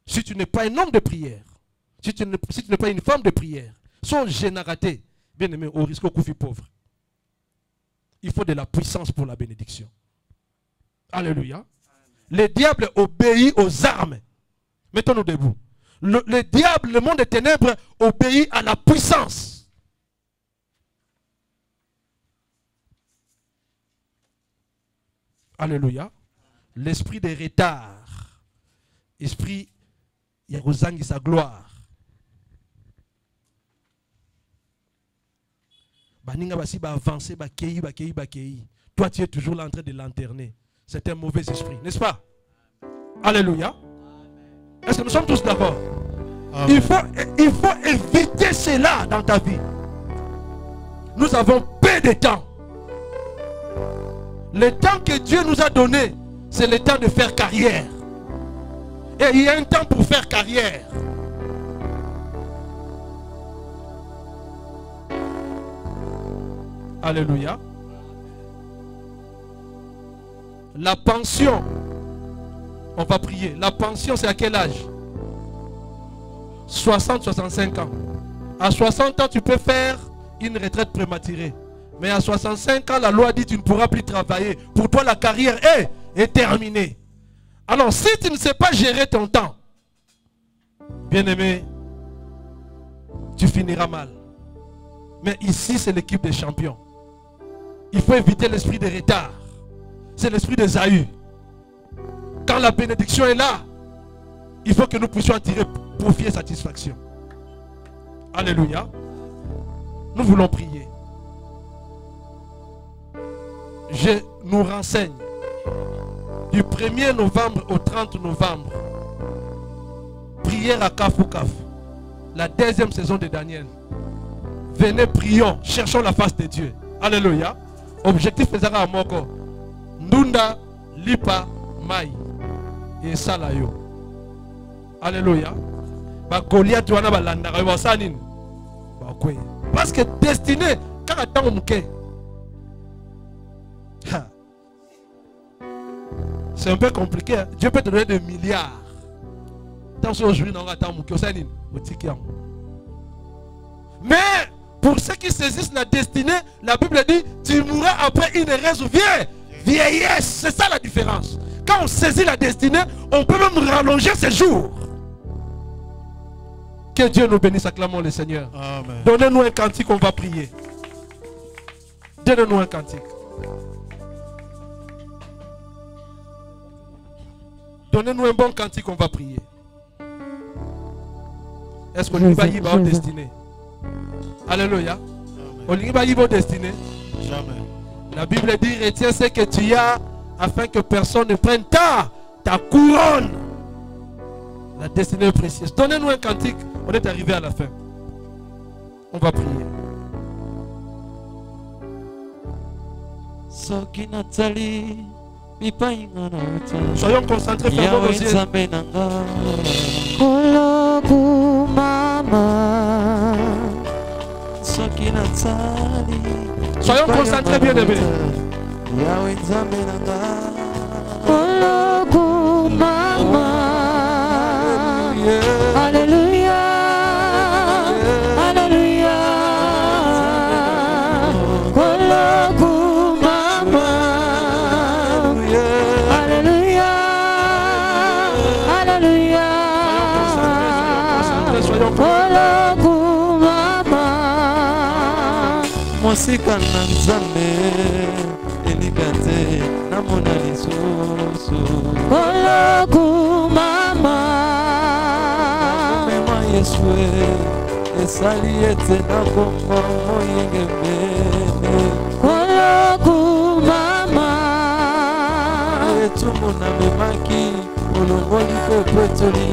Si tu n'es pas un homme de prière, si tu n'es pas une femme de prière, son génératé, bien aimé, au risque au coufi pauvre. Il faut de la puissance pour la bénédiction. Alléluia. Le diable obéit aux armes. Mettons-nous debout. Le diable, le monde des ténèbres, obéit à la puissance. Alléluia. L'esprit des retards. Esprit, il y a sa gloire. Baninga basi ba avancer, ba keyi. Toi tu es toujours là en train de lanterner. C'est un mauvais esprit, n'est-ce pas? Alléluia. Est-ce que nous sommes tous d'accord? Il faut éviter cela dans ta vie. Nous avons peu de temps. Le temps que Dieu nous a donné, c'est le temps de faire carrière. Et il y a un temps pour faire carrière. Alléluia. La pension, on va prier. La pension, c'est à quel âge? 60-65 ans. À 60 ans, tu peux faire une retraite prématurée. Mais à 65 ans, la loi dit que tu ne pourras plus travailler. Pour toi, la carrière est terminée. Alors, si tu ne sais pas gérer ton temps, bien-aimé, tu finiras mal. Mais ici, c'est l'équipe des champions. Il faut éviter l'esprit de retard. C'est l'esprit de Zahü. Quand la bénédiction est là, il faut que nous puissions en tirer profit et satisfaction. Alléluia. Nous voulons prier. Je nous renseigne. Du 1er novembre au 30 novembre, prière à Kafou-Kaf, la deuxième saison de Daniel. Venez, prions, cherchons la face de Dieu. Alléluia. Objectif Ezara Amoko. Ndunda, Lipa, Mai. Et Salayo. Alléluia. Goliath, tu vas parce que destiné, quand attends mouké. C'est un peu compliqué. Hein? Dieu peut te donner des milliards. Tant que aujourd'hui, on attend mouké. Mais pour ceux qui saisissent la destinée, la Bible dit tu mourras après une heureuse vieillesse. C'est ça la différence. Quand on saisit la destinée, on peut même rallonger ses jours. Que Dieu nous bénisse, acclamons le Seigneur. Donnez-nous un cantique, on va prier. Donnez-nous un cantique. Donnez-nous un bon cantique, on va prier. Est-ce qu'on y va y avoir destinée? Alléluia. On y va y avoir destinée? Jamais. La Bible dit, retiens ce que tu as afin que personne ne prenne ta couronne. La destinée est précieuse. Donnez-nous un cantique. On est arrivé à la fin. On va prier. Soyons concentrés, fermons nos yeux. Soyons concentrés, bien-aimés. Alléluia. Alléluia. Alléluia. Alléluia. Mosika na Nzambe eligate na mona lisusu Kolokumama Mema Yesue esali ete na kombo moyenge mene Kolokumama etumu na memaki olongoli pe petoli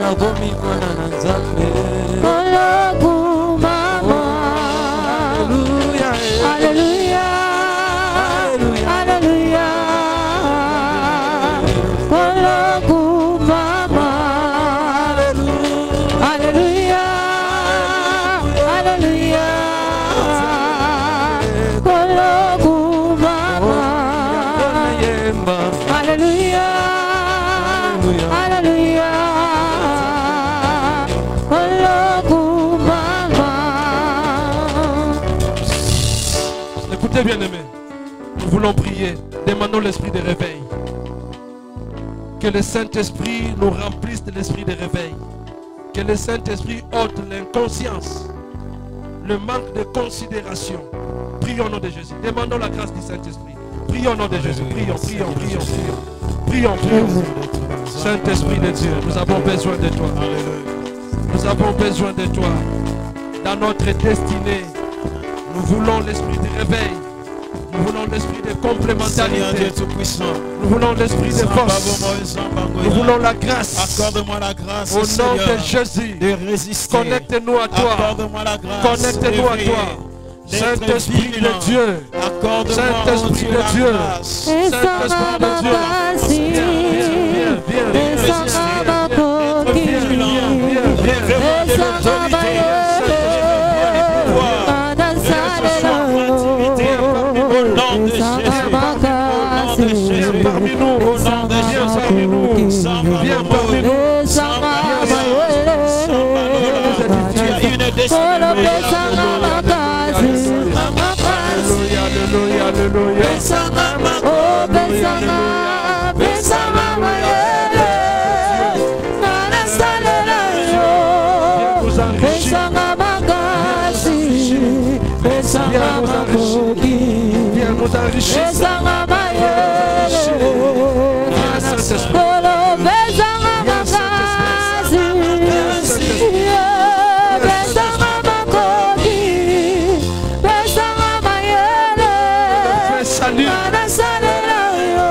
na gomi mwana na Nzambe Kolokumama Alléluia. Alléluia. Kolokumama Alléluia. Alléluia. Kolokumama Alléluia. Alléluia. Kolokumama. Écoutez, bien-aimés, nous voulons prier. Demandons l'esprit de réveil. Que le Saint-Esprit nous remplisse de l'esprit de réveil. Que le Saint-Esprit ôte l'inconscience, le manque de considération. Prions au nom de Jésus. Demandons la grâce du Saint-Esprit. Prions au nom de Jésus. Prions, prions, prions, prions. Prions, prions. Saint-Esprit de Dieu, nous avons besoin de toi. Nous avons besoin de toi. Dans notre destinée, nous voulons l'esprit de réveil. Nous voulons l'esprit de complémentarité. Nous voulons l'esprit de force. Nous voulons la grâce. Accorde-moi la grâce, Au nom Seigneur, de Jésus. de résister. Connecte-nous à toi. Accorde-moi la grâce. Connecte-nous à toi. Saint-Esprit de Dieu. Saint-Esprit de Dieu. Saint-Esprit de Dieu. Viens, viens, viens, parmi nous, au nom de Jésus, viens parmi nous. Kolo pesanga makasi. Alléluia, alléluia. Oh pesanga mayele. Nana salela yo. Pesanga makasi. Pesanga makoki. Viens nous enrichir. Pesanga mayele. Kolo pesanga makasi. Pesanga makoki. Pesanga mayele. Salut. Nana salela yo.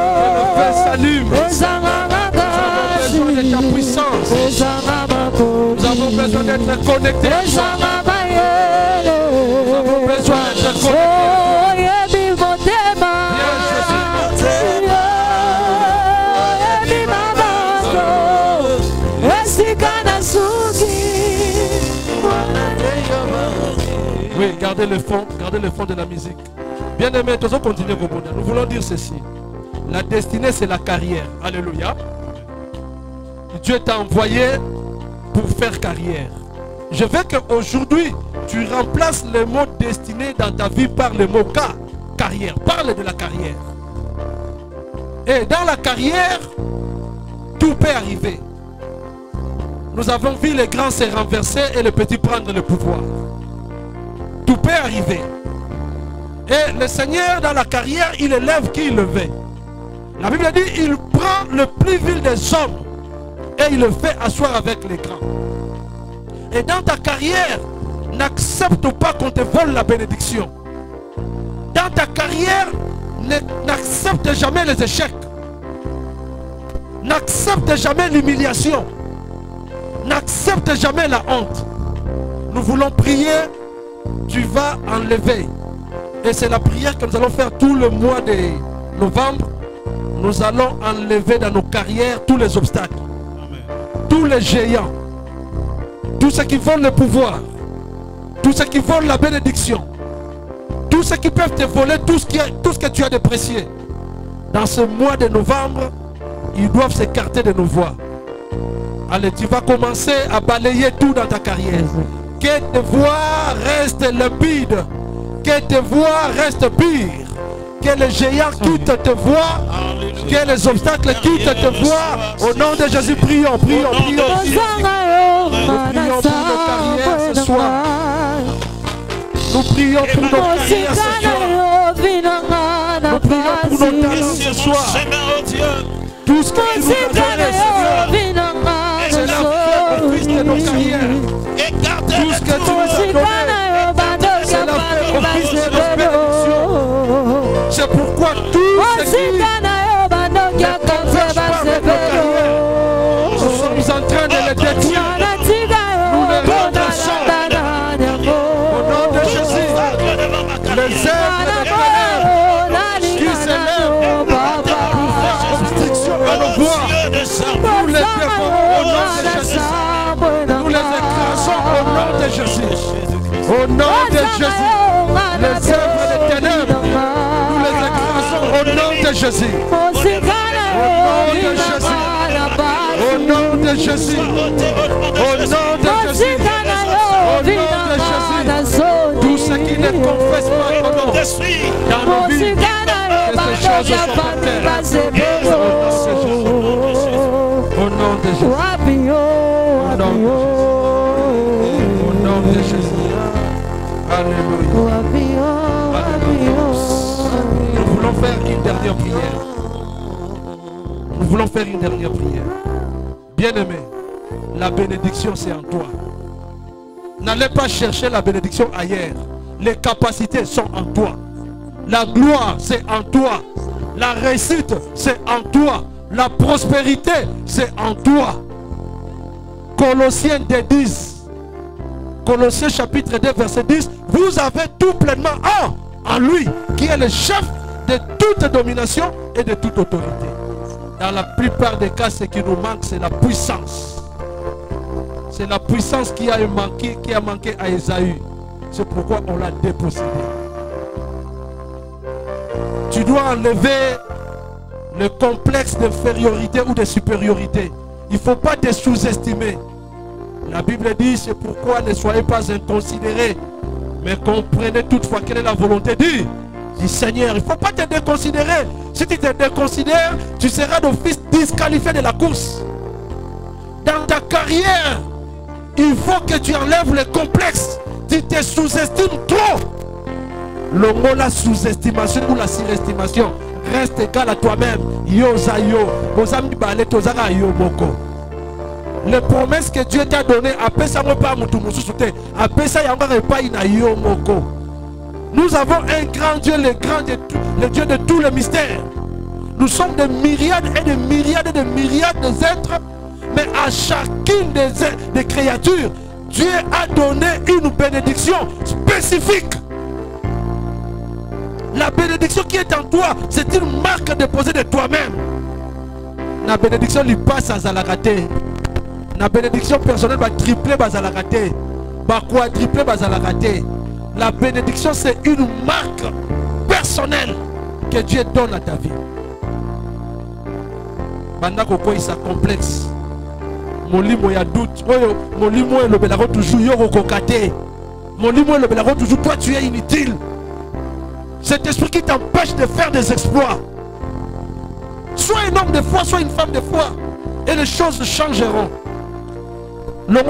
Salut. Pesanga makasi. Nous avons besoin de ta puissance. Pesanga makoki. Nous avons besoin d'être connectés. Pesanga mayele. Nous avons besoin d'être connectés. Oh, yebi motema. Yebi mabazo. Esika na suki. Oui, gardez le fond de la musique. Bien aimé, nous allons continuer au monde. Nous voulons dire ceci. La destinée, c'est la carrière. Alléluia. Dieu t'a envoyé pour faire carrière. Je veux qu'aujourd'hui, tu remplaces le mot destinée dans ta vie par le mot carrière. Parle de la carrière. Et dans la carrière, tout peut arriver. Nous avons vu les grands se renverser et les petits prendre le pouvoir. Tout peut arriver. Et le Seigneur dans la carrière, il élève qui il le veut. La Bible dit, il prend le plus vil des hommes et il le fait asseoir avec les grands. Et dans ta carrière, n'accepte pas qu'on te vole la bénédiction. Dans ta carrière, n'accepte jamais les échecs. N'accepte jamais l'humiliation. N'accepte jamais la honte. Nous voulons prier, tu vas enlever. Et c'est la prière que nous allons faire tout le mois de novembre. Nous allons enlever dans nos carrières tous les obstacles. Tous les géants. Tous ceux qui volent le pouvoir. Tous ceux qui volent la bénédiction. Tous ceux qui peuvent te voler tout ce que tu as de précieux. Dans ce mois de novembre, ils doivent s'écarter de nos voies. Allez, tu vas commencer à balayer tout dans ta carrière. Que tes voies restent limpides. Que tes voies restent pures. Que les géants quittent tes voies. Que les obstacles quittent tes voies. Au nom de Jésus, prions, prions, prions. Nous prions pour nos carrières ce soir. Nous prions pour nos carrières ce soir. Nous prions pour nos talents ce soir. Tout ce que nous avons donné, Seigneur, c'est la fête de nos carrières. Tout ce que tu nous as donné, c'est la fête de nos bénédictions. C'est pourquoi tout ce qui ne confesse pas avec nos carrières, nous sommes en train de les détruire. Nous les redressons. Au nom de Jésus, les œuvres de ténèbres qui s'élèvent pour faire obstruction à nos voies, nous les dévorons au nom de Jésus. Nous les écrasons au nom de Jésus. Au nom de Jésus, les œuvres des ténèbres, nous les écrasons au nom de Jésus. Au nom de Jésus. Au nom de Jésus. Au nom de Jésus. Au nom de Jésus. Tous ceux qui ne confessent pas ton nom dans nos vies, que ces choses soient terres. Au nom de Jésus. Au nom de Jésus. Alléluia. Nous voulons faire une dernière prière. Nous voulons faire une dernière prière. Bien-aimé, la bénédiction c'est en toi. N'allez pas chercher la bénédiction ailleurs. Les capacités sont en toi. La gloire c'est en toi. La réussite c'est en toi. La prospérité c'est en toi. Colossiens 10. Colossiens chapitre 2 verset 10. Vous avez tout pleinement en lui qui est le chef de toute domination et de toute autorité. Dans la plupart des cas, ce qui nous manque, c'est la puissance. C'est la puissance qui a manqué à Ésaü. C'est pourquoi on l'a dépossédé. Tu dois enlever le complexe d'infériorité ou de supériorité. Il ne faut pas te sous-estimer. La Bible dit, c'est pourquoi ne soyez pas inconsidérés, mais comprenez toutefois quelle est la volonté du Seigneur. Il ne faut pas te déconsidérer. Si tu te déconsidères, tu seras d'office disqualifié de la course. Dans ta carrière, il faut que tu enlèves les complexes. Tu te sous-estimes trop. Le mot la sous-estimation ou la surestimation reste égal à toi-même. Yo zayo, bozami balé tozaka yo boko. Les promesses que Dieu t'a données, après ça ne pas après ça il pas ina yo moko. Nous avons un grand Dieu, le Dieu de tous les mystères. Nous sommes des myriades et des myriades et des myriades d'êtres, mais à chacune des créatures, Dieu a donné une bénédiction spécifique. La bénédiction qui est en toi, c'est une marque déposée de toi-même. La bénédiction lui passe à Zalakate. La bénédiction personnelle va tripler à Zalakate. Va quadrupler à Zalakate. La bénédiction, c'est une marque personnelle que Dieu donne à ta vie. Banda koko isa complexe. Molimo ya doute. Molimo et le belaro toujours yoko kokate. Molimo et le belaro toujours toi tu es inutile. Cet esprit qui t'empêche de faire des exploits. Sois un homme de foi, sois une femme de foi. Et les choses changeront. Le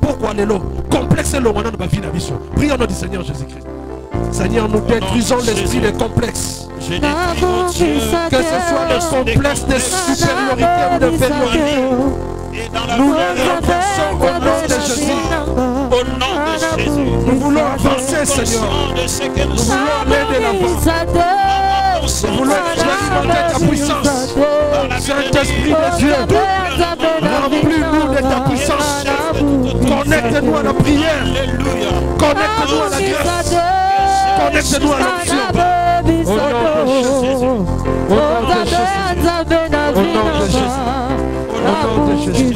pourquoi les complexe le monde de vie. Prions au nom du Seigneur Jésus-Christ. Seigneur, nous détruisons l'esprit des complexes. Que ce soit le complexe de supériorité ou d'infériorité. Nous les renversons au nom de Jésus. Au nom de Jésus. Nous voulons avancer, Seigneur. Nous voulons aller de l'avant. Nous voulons expérimenter ta puissance. Saint-Esprit de Dieu, remplis-nous de ta puissance. Connecte-nous à la prière. Connecte-nous à la grâce. Connecte-nous à l'action. Au nom de Jésus. Au nom de Jésus. Au nom de Jésus. Au nom de Jésus.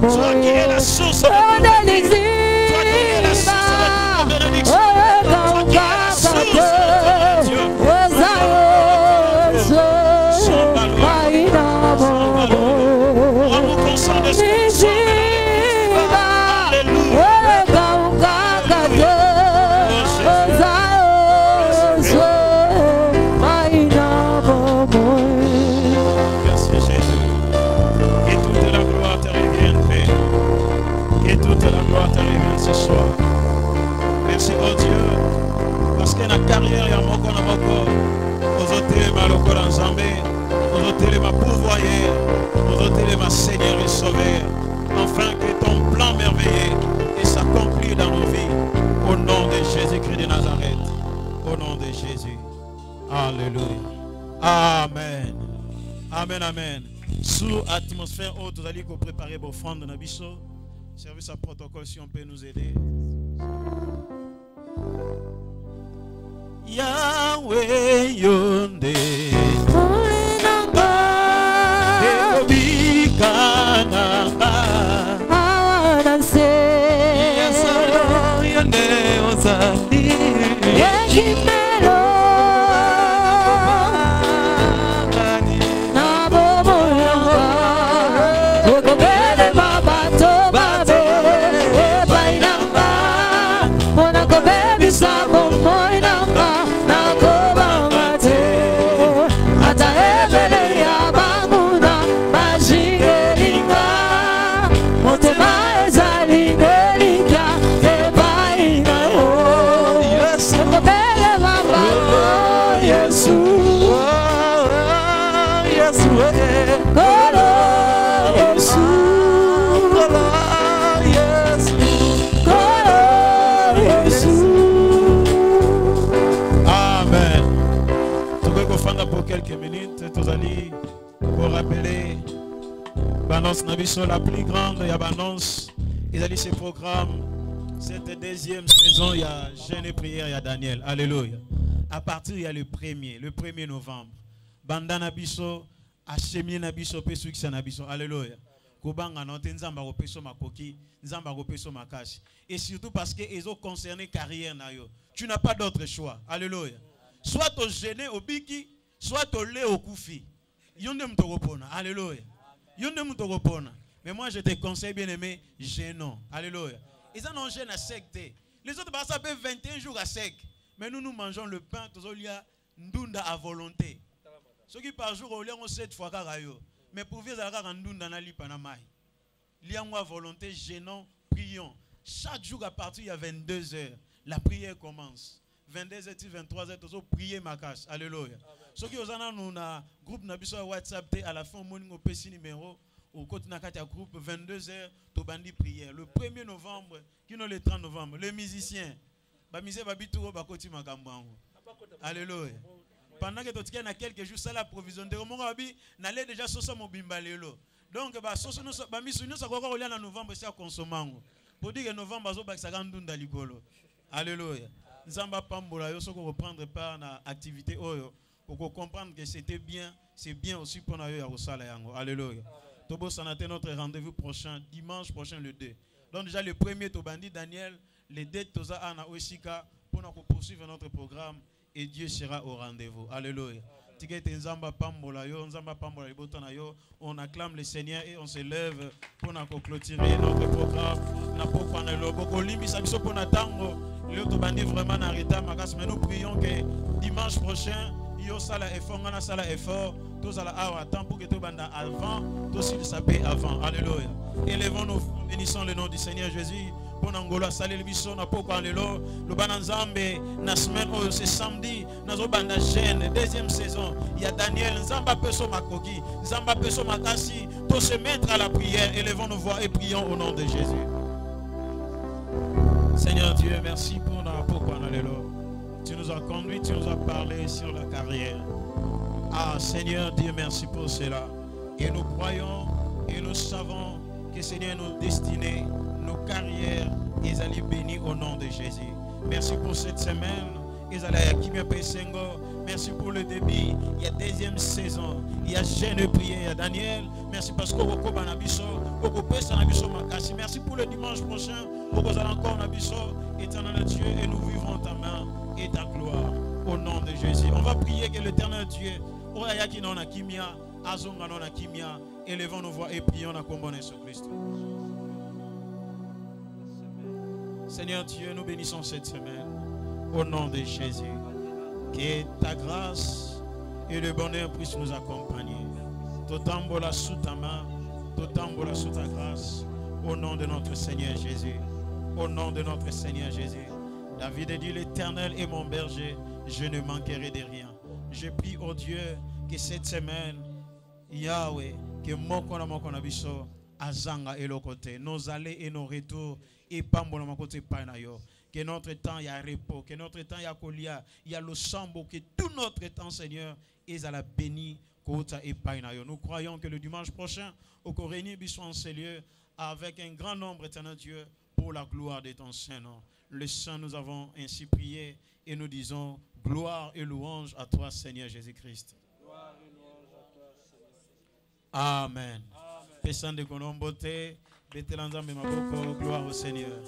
Toi qui es la source de la bénédiction. Toi qui es la source de la bénédiction. Toi qui es la source de Dieu. On nous consent de ce ce soir. Merci oh Dieu, parce que la carrière ya moko na moko ozotelema lokola Nzambe, ozotelema pourvoyer, ozotelema Seigneur et Sauveur, afin que ton plan merveilleux s'accomplisse dans nos vies, au nom de Jésus-Christ de Nazareth, au nom de Jésus. Alléluia. Amen. Amen, amen. Sous atmosphère haute, vous allez préparer vos offrandes de Nabiso. Service à protocole, si on peut nous aider. Yahweh Yonde La plus grande, il y a annonce, ils allaient ces programmes, Cette deuxième saison, il y a jeûne et prière, il y a Daniel. Alléluia. À partir, il y a le 1er novembre. Bandana biso, achemie na biso, pesuki na biso. Alléluia. Kobanga note nzamba ko peso makoki, nzamba ko peso makashi. Et surtout parce que ils ont concerné carrière na yo. Tu n'as pas d'autre choix. Alléluia. Soit au gêné au biki, soit au lait au koufi. Yonde mtogopona. Alléluia. Yonde mtogopona. Mais moi je te conseille bien aimé, gênant. Alléluia. Ils en ont gêné à sec. Les autres ça fait 21 jours à sec. Mais nous mangeons le pain, tous il y a ndunda à volonté. Ceux qui par jour au lieu on 7 fois karayo. Mais pour vivre à ndunda na li panamai. Li à volonté gênant, prions. Chaque jour à partir il y a 22 heures, la prière commence. 22h, 23h, tous prier ma casse. Alléluia. Ceux qui ont un groupe na WhatsApp à la fin on a petit numéro au côté na groupe 22h to bandi prière. Le 1er novembre, qui nous le 30 novembre, les musiciens ba misé ba bituro ba koti makambo. Alléluia. Pendant que tu as quelques jours ça la provision de mon abi n'allait déjà soso mo bimbalelo. Donc ba soso no ba misu no sa ko ko en novembre c'est à consommer. Pour dire que novembre bazo ba sa ndunda likolo. Alléluia. Nzamba pambola yo soko reprendre part na activité oyo pour comprendre que c'était bien, c'est bien aussi pour na yo ya osala yango. Alléluia. Tobo sanate notre rendez-vous prochain dimanche prochain le 2. Donc déjà le premier Tobandi Daniel, les deux toza ana osika pour nous poursuivre notre programme et Dieu sera au rendez-vous. Alléluia. On acclame le Seigneur et on se lève pour nous clôturer notre programme. Mais nous prions que dimanche prochain, yo sala effort, ngana sala effort, tous à la awa temps pour que tout banda avant, tout s'il s'appelle avant. Alléluia. Élevons-nous, bénissons le nom du Seigneur Jésus. Pour Angola, salut le bisson, na poko alelo, le bananzambe, na semaine oh c'est samedi, na zo banda jeune, deuxième saison. Il y a Daniel, Nzamba peso makoki, Nzamba peso makasi, tous se mettre à la prière, élevons nos voix et prions au nom de Jésus. Seigneur Dieu, merci pour na poko alelo. Tu nous as conduits, tu nous as parlé sur la carrière. Ah Seigneur Dieu, merci pour cela. Et nous croyons et nous savons que Seigneur nos destinées, nos carrières, ils allaient bénis au nom de Jésus. Merci pour cette semaine. Ils allaient à Kimia Pesengo. Merci pour le début. Il y a deuxième saison. Il y a jeune prière. Il y a Daniel. Merci parce que vous merci pour le dimanche prochain. Vous allez encore éternel Dieu et nous vivrons ta main et ta gloire au nom de Jésus. On va prier que l'éternel Dieu, élevons nos voix et prions à combat sur Christ. Seigneur Dieu, nous bénissons cette semaine au nom de Jésus. Que ta grâce et le bonheur puissent nous accompagner. Totambola sous ta main, totambola sous ta grâce, au nom de notre Seigneur Jésus. Au nom de notre Seigneur Jésus. David a dit, l'Éternel est mon berger, je ne manquerai de rien. Je prie au Dieu que cette semaine, Yahweh, que mokona biso azanga et le côté, nos allées et nos retours, et pambola côté painayo. Que notre temps il y a repos, que notre temps il y a colia, il y a le sambo, que tout notre temps, Seigneur, est à la béni kota et painayo. Nous croyons que le dimanche prochain, au Coréni biso en ces lieux, avec un grand nombre, éternel Dieu, pour la gloire de ton Saint-Nom. Le Saint, nous avons ainsi prié et nous disons gloire et louange à toi, Seigneur Jésus-Christ. Gloire et louange à toi, Seigneur. Amen. Amen. Gloire au Seigneur.